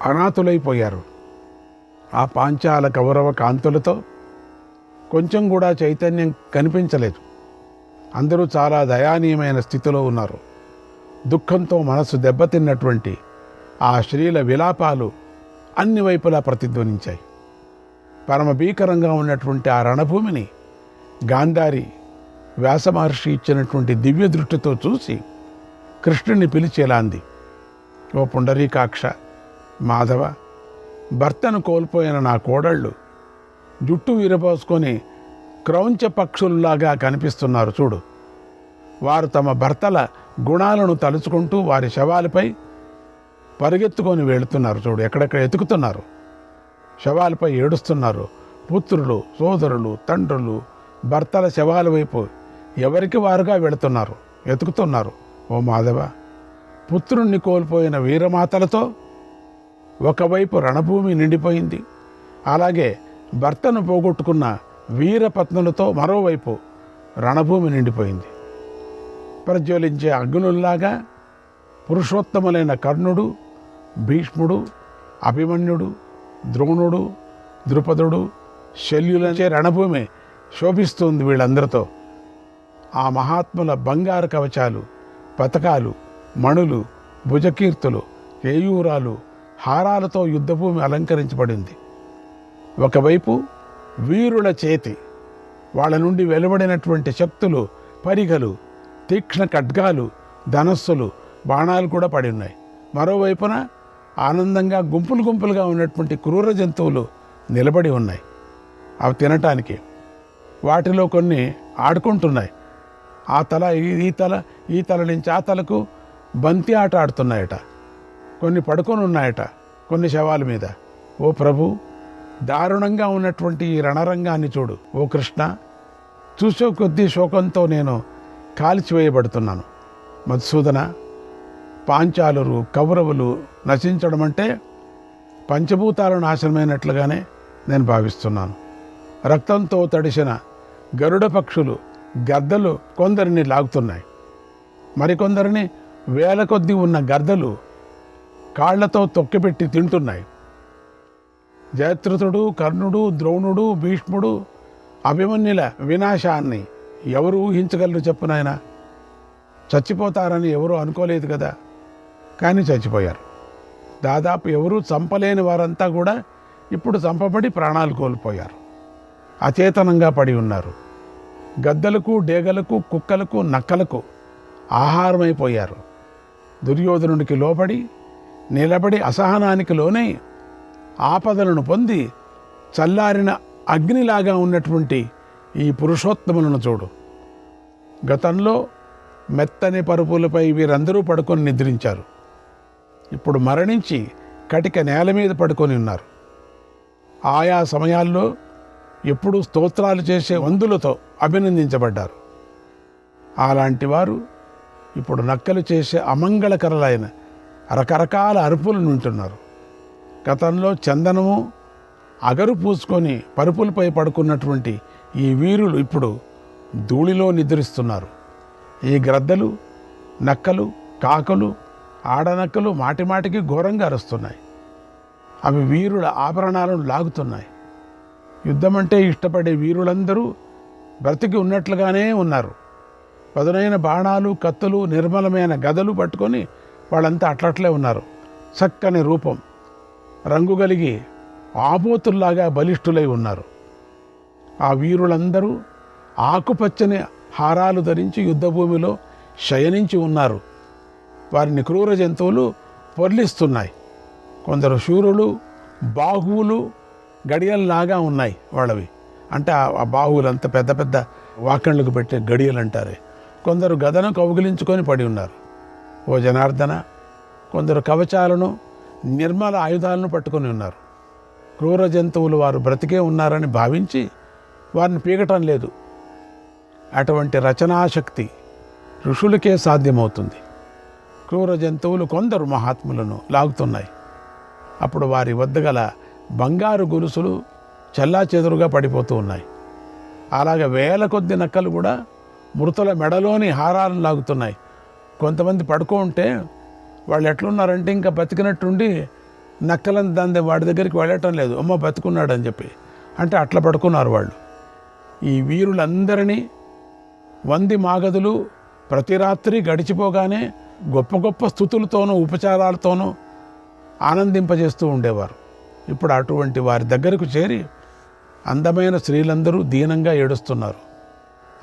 అనాథులైపోయారు. ఆ పాంచాల కౌరవ కాంతులతో కొంచెం కూడా చైతన్యం కనిపించలేదు. అందరూ చాలా దయానీయమైన స్థితిలో ఉన్నారు. దుఃఖంతో మనసు దెబ్బతిన్నటువంటి ఆ స్త్రీల విలాపాలు అన్ని వైపులా ప్రతిధ్వనించాయి. పరమ భీకరంగా ఉన్నటువంటి ఆ రణభూమిని గాంధారి వ్యాస మహర్షి ఇచ్చినటువంటి దివ్య దృష్టితో చూసి కృష్ణుని పిలిచేలా అంది, ఓ పుండరీకాక్ష, మాధవ, భర్తను కోల్పోయిన నా కోడళ్ళు జుట్టు విరబోసుకొని క్రౌంచ పక్షుల్లాగా కనిపిస్తున్నారు చూడు. వారు తమ భర్తల గుణాలను తలుచుకుంటూ వారి శవాలపై పరిగెత్తుకొని వెళుతున్నారు చూడు. ఎక్కడెక్కడ ఎతుకుతున్నారు, శవాలపై ఏడుస్తున్నారు. పుత్రులు, సోదరులు, తండ్రులు భర్తల శవాల వైపు ఎవరికి వారుగా వెళుతున్నారు, ఎతుకుతున్నారు. ఓ మాధవ, పుత్రుణ్ణి కోల్పోయిన వీరమాతలతో ఒకవైపు రణభూమి నిండిపోయింది, అలాగే భర్తను పోగొట్టుకున్న వీరపత్నులతో మరోవైపు రణభూమి నిండిపోయింది. ప్రజ్వలించే అగ్నుల్లాగా పురుషోత్తములైన కర్ణుడు, భీష్ముడు, అభిమన్యుడు, ద్రోణుడు, ద్రుపదుడు, శల్యులచే రణభూమి శోభిస్తుంది వీళ్ళందరితో. ఆ మహాత్ముల బంగారు కవచాలు, పతకాలు, మణులు, భుజకీర్తులు, కేయూరాలు, హారాలతో యుద్ధభూమి అలంకరించబడింది. ఒకవైపు వీరుల చేతి, వాళ్ళ నుండి వెలువడినటువంటి శక్తులు, పరిగలు, తీక్ష్ణ ఖడ్గాలు, ధనస్సులు, బాణాలు కూడా పడి ఉన్నాయి. మరోవైపున ఆనందంగా గుంపులు గుంపులుగా ఉన్నటువంటి క్రూర జంతువులు నిలబడి ఉన్నాయి అవి తినటానికి. వాటిలో కొన్ని ఆడుకుంటున్నాయి. ఆ తల ఈ తల నుంచి ఆ తలకు బంతి ఆట ఆడుతున్నాయట. కొన్ని పడుకొని ఉన్నాయట కొన్ని శవాల మీద. ఓ ప్రభు, దారుణంగా ఉన్నటువంటి ఈ రణరంగాన్ని చూడు. ఓ కృష్ణ, చూసే కొద్దీ శోకంతో నేను కాల్చివేయబడుతున్నాను. మధుసూదన, పాంచాలురు, కౌరవులు నశించడం అంటే పంచభూతాలు నాశనమైనట్లుగానే నేను భావిస్తున్నాను. రక్తంతో తడిసిన గరుడ పక్షులు, గద్దలు కొందరిని లాగుతున్నాయి. మరికొందరిని వేల కొద్దీ ఉన్న గద్దలు కాళ్లతో తొక్కిపెట్టి తింటున్నాయి. జయద్రథుడు, కర్ణుడు, ద్రోణుడు, భీష్ముడు, అభిమన్యుల వినాశాన్ని ఎవరు ఊహించగలరు చెప్పునాయన? చచ్చిపోతారని ఎవరూ అనుకోలేదు కదా, కానీ చచ్చిపోయారు. దాదాపు ఎవరూ చంపలేని వారంతా కూడా ఇప్పుడు చంపబడి ప్రాణాలు కోల్పోయారు. అచేతనంగా పడి ఉన్నారు. గద్దలకు, డేగలకు, కుక్కలకు, నక్కలకు ఆహారమైపోయారు. దుర్యోధనుడికి లోబడి నిలబడి అసహనానికి లోనై ఆపదలను పొంది చల్లారిన అగ్నిలాగా ఉన్నటువంటి ఈ పురుషోత్తములను చూడు. గతంలో మెత్తని పరుపులపై వీరందరూ పడుకొని నిద్రించారు. ఇప్పుడు మరణించి కటిక నేల మీద పడుకొని ఉన్నారు. ఆయా సమయాల్లో ఎప్పుడూ స్తోత్రాలు చేసే వందులతో అభినందించబడ్డారు. అలాంటి వారు ఇప్పుడు నక్కలు చేసే అమంగళకరలైన రకరకాల అరుపులను వింటున్నారు. గతంలో చందనము, అగరు పూసుకొని పరుపులపై పడుకున్నటువంటి ఈ వీరులు ఇప్పుడు ధూళిలో నిద్రిస్తున్నారు. ఈ గ్రద్దలు, నక్కలు, కాకలు, ఆడనక్కలు మాటిమాటికి ఘోరంగా అరుస్తున్నాయి. అవి వీరుల ఆభరణాలను లాగుతున్నాయి. యుద్ధమంటే ఇష్టపడే వీరులందరూ బ్రతికి ఉన్నట్లుగానే ఉన్నారు. పదునైన బాణాలు, కత్తులు, నిర్మలమైన గదలు పట్టుకొని వాళ్ళంతా అట్లట్లే ఉన్నారు. చక్కని రూపం, రంగు కలిగి ఆబోతుల్లాగా బలిష్ఠులై ఉన్నారు. ఆ వీరులందరూ ఆకుపచ్చని హారాలు ధరించి యుద్ధభూమిలో శయనించి ఉన్నారు. వారిని క్రూర జంతువులు పొర్లిస్తున్నాయి. కొందరు శూరులు, బాహువులు గడియల్లాగా ఉన్నాయి వాళ్ళవి. అంటే ఆ బాహువులంతా పెద్ద పెద్ద వాకళ్ళకు పెట్టే గడియలు అంటారే. కొందరు గదను కౌగిలించుకొని పడి ఉన్నారు. ఓ జనార్దన, కొందరు కవచాలను, నిర్మల ఆయుధాలను పట్టుకొని ఉన్నారు. క్రూర జంతువులు వారు బ్రతికే ఉన్నారని భావించి వారిని పీకటం లేదు. అటువంటి రచనాశక్తి ఋషులకే సాధ్యమవుతుంది. క్రూర జంతువులు కొందరు మహాత్ములను లాగుతున్నాయి. అప్పుడు వారి వద్ద గల బంగారు గొలుసులు చెల్లాచెదురుగా పడిపోతూ ఉన్నాయి. అలాగే వేల కొద్ది నక్కలు కూడా మృతుల మెడలోని హారాలను లాగుతున్నాయి. కొంతమంది పడుకో ఉంటే వాళ్ళు ఎట్లున్నారంటే ఇంకా బతికినట్టుండి నక్కలను దాని వాడి దగ్గరికి వెళ్ళటం లేదు, అమ్మ బతుకున్నాడు అని చెప్పి. అంటే అట్లా పడుకున్నారు వాళ్ళు. ఈ వీరులందరినీ వంది మాగదులు ప్రతి రాత్రి గడిచిపోగానే గొప్ప గొప్ప స్థుతులతోనూ ఉపచారాలతోనూ ఆనందింపజేస్తూ ఉండేవారు. ఇప్పుడు అటువంటి వారి దగ్గరకు చేరి అందమైన స్త్రీలందరూ దీనంగా ఏడుస్తున్నారు.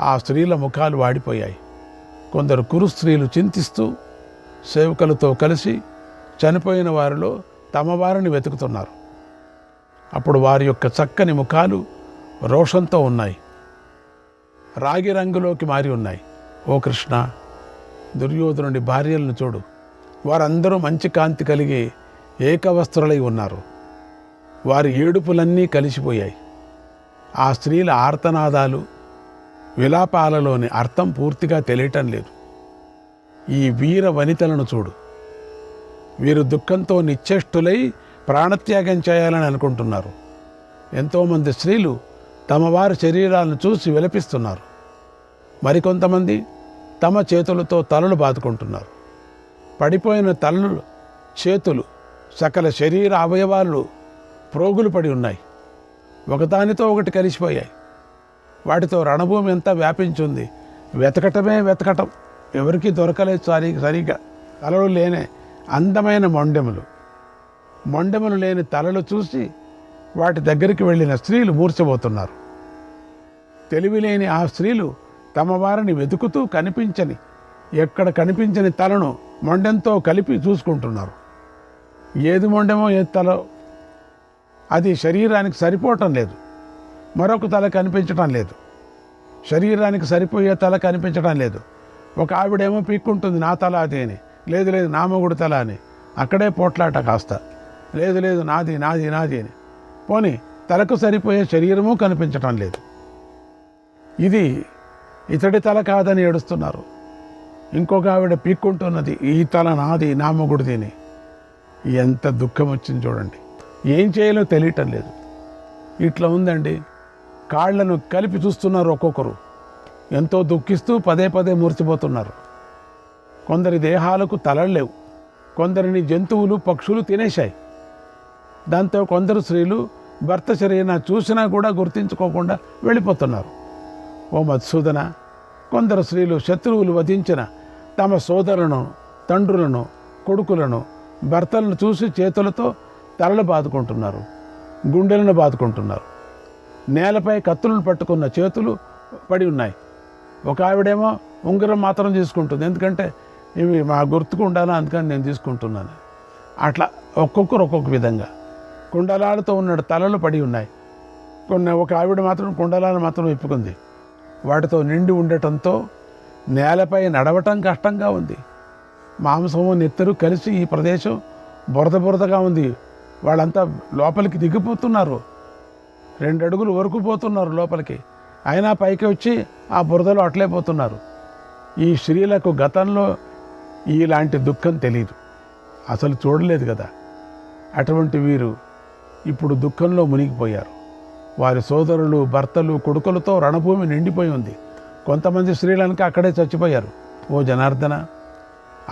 ఆ స్త్రీల ముఖాలు వాడిపోయాయి. కొందరు కురు స్త్రీలు చింతిస్తూ సేవకులతో కలిసి చనిపోయిన వారిలో తమ వారిని వెతుకుతున్నారు. అప్పుడు వారి యొక్క చక్కని ముఖాలు రోషంతో ఉన్నాయి, రాగి రంగులోకి మారి ఉన్నాయి. ఓ కృష్ణ, దుర్యోధనుడి భార్యలను చూడు, వారందరూ మంచి కాంతి కలిగి ఏకవస్త్రులై ఉన్నారు. వారి ఏడుపులన్నీ కలిసిపోయాయి. ఆ స్త్రీల ఆర్తనాదాలు, విలాపాలలోని అర్థం పూర్తిగా తెలియటం లేదు. ఈ వీర వనితలను చూడు, వీరు దుఃఖంతో నిశ్చేష్టులై ప్రాణత్యాగం చేయాలని అనుకుంటున్నారు. ఎంతోమంది స్త్రీలు తమ వారి శరీరాలను చూసి విలపిస్తున్నారు. మరికొంతమంది తమ చేతులతో తలలు బాదుకుంటున్నారు. పడిపోయిన తలలు, చేతులు, సకల శరీర అవయవాలు ప్రోగులు పడి ఉన్నాయి. ఒకదానితో ఒకటి కలిసిపోయాయి. వాటితో రణభూమి అంతా వ్యాపించింది. వెతకటమే వెతకటం, ఎవరికీ దొరకలేదు సరిగా. తలలు లేని అందమైన మొండెములు లేని తలలు చూసి వాటి దగ్గరికి వెళ్ళిన స్త్రీలు మూర్ఛపోతున్నారు. తెలివిలేని ఆ స్త్రీలు తమ వారిని వెతుకుతూ ఎక్కడ కనిపించని తలను మొండెంతో కలిపి చూసుకుంటున్నారు. ఏది మొండెమో ఏది తలో అది శరీరానికి సరిపోవటం లేదు. మరొక తల కనిపించటం లేదు. శరీరానికి సరిపోయే తల కనిపించడం లేదు. ఒక ఆవిడేమో పీక్కుంటుంది, నా తల అది అని. లేదు లేదు, నా మొగుడు తల అని. అక్కడే పోట్లాట కాస్త. లేదు లేదు, నాది నాది నాది అని. పోనీ తలకు సరిపోయే శరీరము కనిపించటం లేదు. ఇది ఇతడి తల కాదని ఏడుస్తున్నారు. ఇంకొక ఆవిడ పీక్కుంటున్నది, ఈ తల నాది, నా మొగుడిది అని. ఎంత దుఃఖం వచ్చింది చూడండి. ఏం చేయాలో తెలియటం లేదు. ఇట్లా ఉందండి కాళ్లను కలిపి చూస్తున్నారు. ఒక్కొక్కరు ఎంతో దుఃఖిస్తూ పదే పదే మూర్చిపోతున్నారు. కొందరి దేహాలకు తలలు లేవు, కొందరిని జంతువులు పక్షులు తినేశాయి. దాంతో కొందరు స్త్రీలు భర్త శరీరం చూసినా కూడా గుర్తించుకోకుండా వెళ్ళిపోతున్నారు. ఓ మధుసూదన, కొందరు స్త్రీలు శత్రువులు వధించిన తమ సోదరులను, తండ్రులను, కొడుకులను, భర్తలను చూసి చేతులతో తలలు బాదుకుంటున్నారు, గుండెలను బాదుకుంటున్నారు. నేలపై కత్తులను పట్టుకున్న చేతులు పడి ఉన్నాయి. ఒక ఆవిడేమో ఉంగరం మాత్రం తీసుకుంటుంది, ఎందుకంటే ఇవి మా గుర్తుకు ఉండాలా, అందుకని నేను తీసుకుంటున్నాను. అట్లా ఒక్కొక్కరు ఒక్కొక్క విధంగా కుండలాలతో ఉన్న తలలు పడి ఉన్నాయి. ఒక ఆవిడ మాత్రం కుండలాలు మాత్రం విప్పుకుంది. వాటితో నిండి ఉండటంతో నేలపై నడవటం కష్టంగా ఉంది. మాంసము నెత్తరు కలిసి ఈ ప్రదేశం బురద బురదగా ఉంది. వాళ్ళంతా లోపలికి దిగిపోతున్నారు, 2 అడుగులు వరకు పోతున్నారు లోపలికి. అయినా పైకి వచ్చి ఆ బురదలో అట్లే పోతున్నారు. ఈ స్త్రీలకు గతంలో ఇలాంటి దుఃఖం తెలియదు, అసలు చూడలేదు కదా. అటువంటి వీరు ఇప్పుడు దుఃఖంలో మునిగిపోయారు. వారి సోదరులు, భర్తలు, కొడుకులతో రణభూమి నిండిపోయి ఉంది. కొంతమంది స్త్రీలనుక అక్కడే చచ్చిపోయారు. ఓ జనార్దన,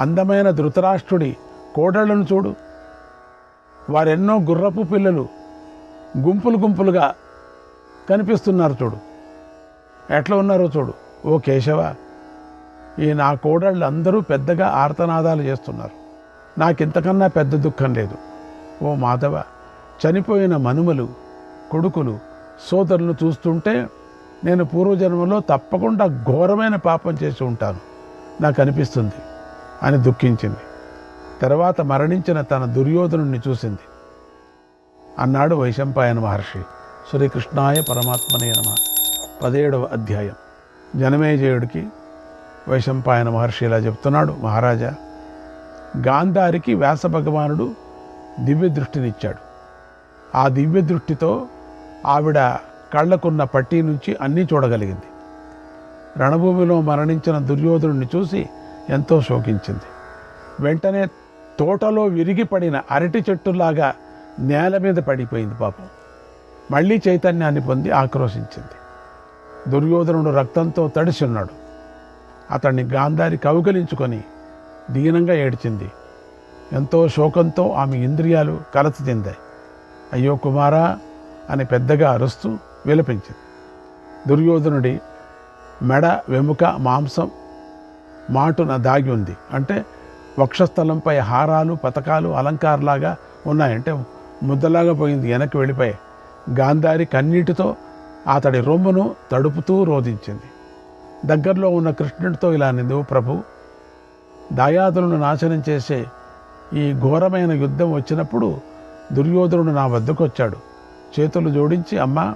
అందమైన ధృతరాష్ట్రుడి కోడళ్లను చూడు. వారెన్నో గుర్రపు పిల్లలు గుంపులు గుంపులుగా కనిపిస్తున్నారు చూడు, ఎట్లా ఉన్నారో చూడు. ఓ కేశవ, ఈ నా కోడళ్ళు అందరూ పెద్దగా ఆర్తనాదాలు చేస్తున్నారు. నాకింతకన్నా పెద్ద దుఃఖం లేదు. ఓ మాధవ, చనిపోయిన మనుమలు, కొడుకులు, సోదరులను చూస్తుంటే నేను పూర్వజన్మలో తప్పకుండా ఘోరమైన పాపం చేసి ఉంటాను నాకు అనిపిస్తుంది అని దుఃఖించింది. తర్వాత మరణించిన తన దుర్యోధనుణ్ణి చూసింది. అన్నాడు వైశంపాయన మహర్షి. శ్రీకృష్ణాయ పరమాత్మనే నమః. 17వ అధ్యాయం. జనమేజయుడికి వైశంపాయన మహర్షి ఇలా చెప్తున్నాడు. మహారాజా, గాంధారికి వ్యాస భగవానుడు దివ్య దృష్టినిచ్చాడు. ఆ దివ్య దృష్టితో ఆవిడ కళ్ళకున్న పట్టీ నుంచి అన్నీ చూడగలిగింది. రణభూమిలో మరణించిన దుర్యోధనుడిని చూసి ఎంతో శోకించింది. వెంటనే తోటలో విరిగి పడిన అరటి చెట్టులాగా నేల మీద పడిపోయింది పాపం. మళ్ళీ చైతన్యాన్ని పొంది ఆక్రోశించింది. దుర్యోధనుడు రక్తంతో తడిసి ఉన్నాడు. అతన్ని గాంధారి కౌగలించుకొని దీనంగా ఏడ్చింది. ఎంతో శోకంతో ఆమె ఇంద్రియాలు కలత చెందాయి. అయ్యో కుమారా అని పెద్దగా అరుస్తూ విలపించింది. దుర్యోధనుడి మెడ, వెముక, మాంసం మాటున దాగి ఉంది. అంటే వక్షస్థలంపై హారాలు, పతకాలు అలంకారలాగా ఉన్నాయంటే ముద్దలాగా పోయింది, వెనక్కి వెళ్ళిపోయాయి. గాంధారి కన్నీటితో అతడి రొమ్మును తడుపుతూ రోధించింది. దగ్గరలో ఉన్న కృష్ణుడితో ఇలా నింది, ప్రభు, దాయాదులను నాశనం చేసే ఈ ఘోరమైన యుద్ధం వచ్చినప్పుడు దుర్యోధనుడు నా వద్దకు వచ్చాడు. చేతులు జోడించి, అమ్మా,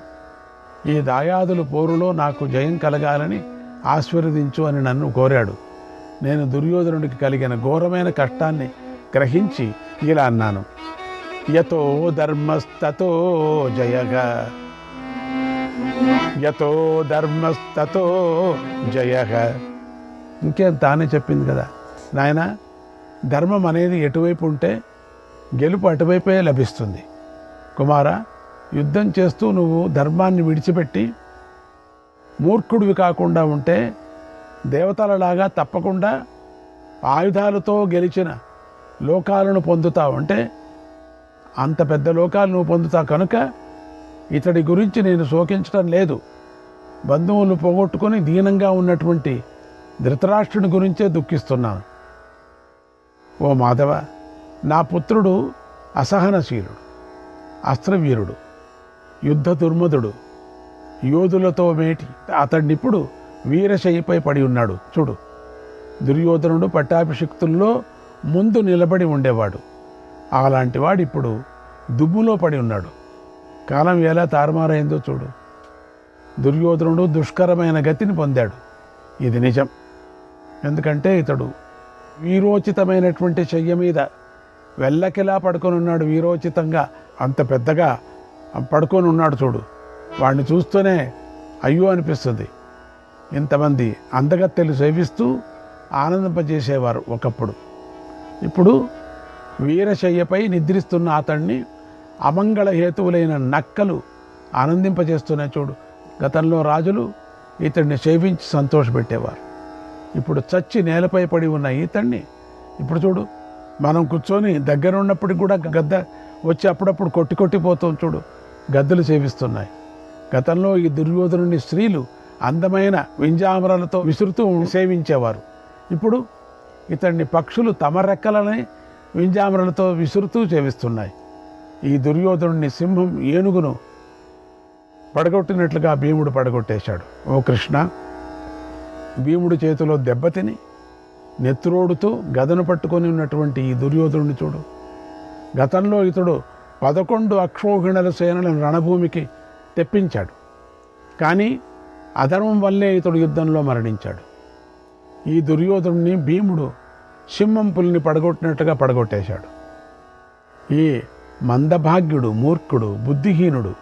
ఈ దాయాదుల పోరులో నాకు జయం కలగాలని ఆశీర్వదించు అని నన్ను కోరాడు. నేను దుర్యోధనుడికి కలిగిన ఘోరమైన కష్టాన్ని గ్రహించి ఇలా అన్నాను, యతో ధర్మస్తతో జయగా, యతో ధర్మస్తతో జయగా. ఇంకేం తానే చెప్పింది కదా నాయన, ధర్మం అనేది ఎటువైపు ఉంటే గెలుపు అటువైపే లభిస్తుంది. కుమార, యుద్ధం చేస్తూ నువ్వు ధర్మాన్ని విడిచిపెట్టి మూర్ఖుడివి కాకుండా ఉంటే దేవతలలాగా తప్పకుండా ఆయుధాలతో గెలిచిన లోకాలను పొందుతావు. అంటే అంత పెద్ద లోకాలు నువ్వు పొందుతావు కనుక ఇతడి గురించి నేను శోకించడం లేదు. బంధువులు పోగొట్టుకొని దీనంగా ఉన్నటువంటి ధృతరాష్ట్రుని గురించే దుఃఖిస్తున్నాను. ఓ మాధవ, నా పుత్రుడు అసహనశీలుడు, అస్త్రవీరుడు, యుద్ధ దుర్మధుడు, యోధులతో మేటి. అతడినిప్పుడు వీరశయ్యపై పడి ఉన్నాడు చూడు. దుర్యోధనుడు పట్టాభిషిక్తుల్లో ముందు నిలబడి ఉండేవాడు. అలాంటి వాడు ఇప్పుడు దుమ్ములో పడి ఉన్నాడు. కాలం ఎలా తారుమారైందో చూడు. దుర్యోధనుడు దుష్కరమైన గతిని పొందాడు. ఇది నిజం. ఎందుకంటే ఇతడు వీరోచితమైనటువంటి శయ్య మీద వెల్లకిలా పడుకొని ఉన్నాడు. వీరోచితంగా అంత పెద్దగా పడుకొని ఉన్నాడు చూడు. వాడిని చూస్తూనే అయ్యో అనిపిస్తుంది. ఇంతమంది అందగత్తెలు సేవిస్తూ ఆనందింపజేసేవారు ఒకప్పుడు. ఇప్పుడు వీరశయ్యపై నిద్రిస్తున్న అతన్ని అమంగళ హేతువులైన నక్కలు ఆనందింపజేస్తున్నాయి చూడు. గతంలో రాజులు ఇతడిని సేవించి సంతోషపెట్టేవారు. ఇప్పుడు చచ్చి నేలపై పడి ఉన్న ఇతడిని ఇప్పుడు చూడు, మనం కూర్చొని దగ్గర ఉన్నప్పటికి కూడా గద్ద వచ్చి అప్పుడప్పుడు కొట్టిపోతాం చూడు, గద్దలు సేవిస్తున్నాయి. గతంలో ఈ దుర్యోధనుని స్త్రీలు అందమైన వింజామరాలతో విసురుతూ సేవించేవారు. ఇప్పుడు ఇతడిని పక్షులు తమ రెక్కలనే వింజామరాలతో విసురుతూ సేవిస్తున్నాయి. ఈ దుర్యోధనుని సింహం ఏనుగును పడగొట్టినట్లుగా భీముడు పడగొట్టేశాడు. ఓ కృష్ణ, భీముడి చేతిలో దెబ్బతిని నెత్తురోడుతూ గదను పట్టుకొని ఉన్నటువంటి ఈ దుర్యోధనుని చూడు. గతంలో ఇతడు 11 అక్షోహిణుల సేనలను రణభూమికి తెప్పించాడు. కానీ అధర్మం వల్లే ఇతడు యుద్ధంలో మరణించాడు. ఈ దుర్యోధనుని భీముడు సింహం పులిని పడగొట్టినట్టుగా పడగొట్టేశాడు. ఈ మందభాగ్యుడు, మూర్ఖుడు, బుద్ధిహీనుడు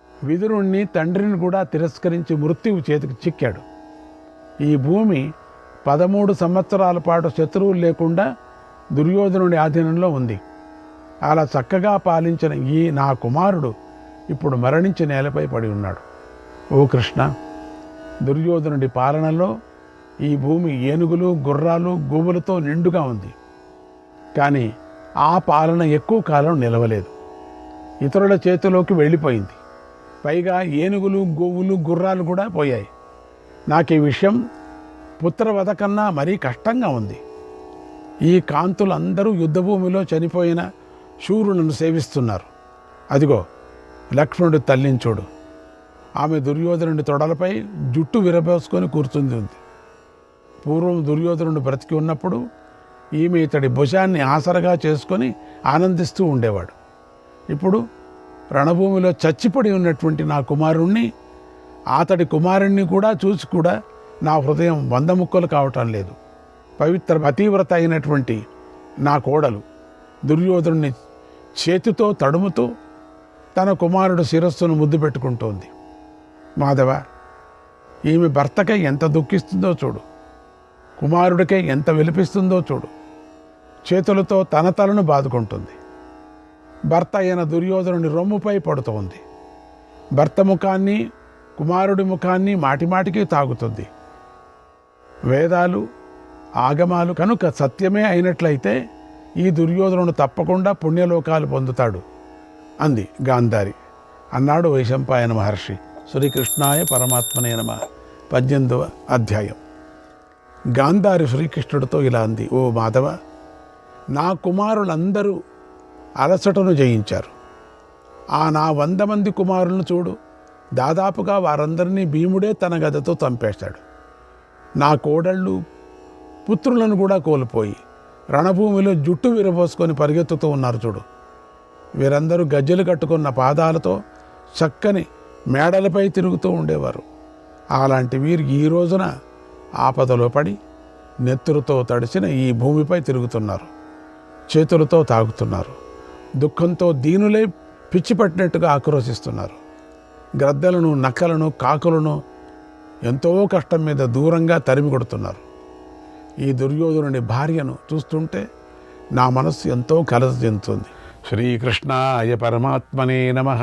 విదురుణ్ణి, తండ్రిని కూడా తిరస్కరించి మృత్యువు చేతికి చిక్కాడు. ఈ భూమి 13 సంవత్సరాల పాటు శత్రువులు లేకుండా దుర్యోధనుడి ఆధీనంలో ఉంది. అలా చక్కగా పాలించిన ఈ నా కుమారుడు ఇప్పుడు మరణించి నేలపై పడి ఉన్నాడు. ఓ కృష్ణ, దుర్యోధనుడి పాలనలో ఈ భూమి ఏనుగులు, గుర్రాలు, గోవులతో నిండుగా ఉంది. కానీ ఆ పాలన ఎక్కువ కాలం నిలవలేదు, ఇతరుల చేతిలోకి వెళ్ళిపోయింది. పైగా ఏనుగులు, గోవులు, గుర్రాలు కూడా పోయాయి. నాకు ఈ విషయం పుత్రవధ కన్నా మరీ కష్టంగా ఉంది. ఈ కాంతులు అందరూ యుద్ధభూమిలో చనిపోయిన శూరులను సేవిస్తున్నారు. అదిగో లక్ష్మణుడి తల్లిని చూడు, ఆమె దుర్యోధనుడి తొడలపై జుట్టు విరబోసుకొని కూర్చుంది ఉంది. పూర్వం దుర్యోధనుడు బ్రతికి ఉన్నప్పుడు ఈమె ఇతడి భుజాన్ని ఆసరగా చేసుకొని ఆనందిస్తూ ఉండేవాడు. ఇప్పుడు రణభూమిలో చచ్చిపడి ఉన్నటువంటి నా కుమారుణ్ణి, అతడి కుమారుణ్ణి కూడా చూసి కూడా నా హృదయం 100 ముక్కలు కావటం లేదు. పవిత్ర పతివ్రత అయినటువంటి నా కోడలు దుర్యోధనుని చేతితో తడుముతూ తన కుమారుడు శిరస్సును ముద్దు పెట్టుకుంటోంది. మాధవ, ఈమె భర్తకై ఎంత దుఃఖిస్తుందో చూడు, కుమారుడికై ఎంత విలపిస్తుందో చూడు. చేతులతో తన తలను బాదుకుంటుంది. భర్త అయిన దుర్యోధనుని రొమ్ముపై పడుతోంది. భర్త ముఖాన్ని, కుమారుడి ముఖాన్ని మాటిమాటికి తాగుతుంది. వేదాలు, ఆగమాలు కనుక సత్యమే అయినట్లయితే ఈ దుర్యోధనుడు తప్పకుండా పుణ్యలోకాలు పొందుతాడు అంది గాంధారి. అన్నాడు వైశంపాయన మహర్షి. శ్రీకృష్ణాయ పరమాత్మనే నమః. 18వ అధ్యాయం. గాంధారి శ్రీకృష్ణుడితో ఇలా అంది. ఓ మాధవ, నా కుమారులందరూ అలసటను జయించారు. ఆ నా 100 మంది కుమారులను చూడు, దాదాపుగా వారందరినీ భీముడే తన గదతో చంపేశాడు. నా కోడళ్ళు, పుత్రులను కూడా కోల్పోయి రణభూమిలో జుట్టు విరబోసుకొని పరిగెత్తుతూ ఉన్నారు చూడు. వీరందరూ గజ్జెలు కట్టుకున్న పాదాలతో చక్కని మేడలపై తిరుగుతూ ఉండేవారు. అలాంటి వీరు ఈ రోజున ఆపదలో పడి నెత్తురుతో తడిసిన ఈ భూమిపై తిరుగుతున్నారు. చేతులతో తాగుతున్నారు. దుఃఖంతో దీనులై పిచ్చిపట్టినట్టుగా ఆక్రోశిస్తున్నారు. గ్రద్దలను, నక్కలను, కాకులను ఎంతో కష్టం మీద దూరంగా తరిమి కొడుతున్నారు. ఈ దుర్యోధనుని భార్యను చూస్తుంటే నా మనస్సు ఎంతో కలత చెందుతుంది. శ్రీకృష్ణాయ పరమాత్మనే నమః.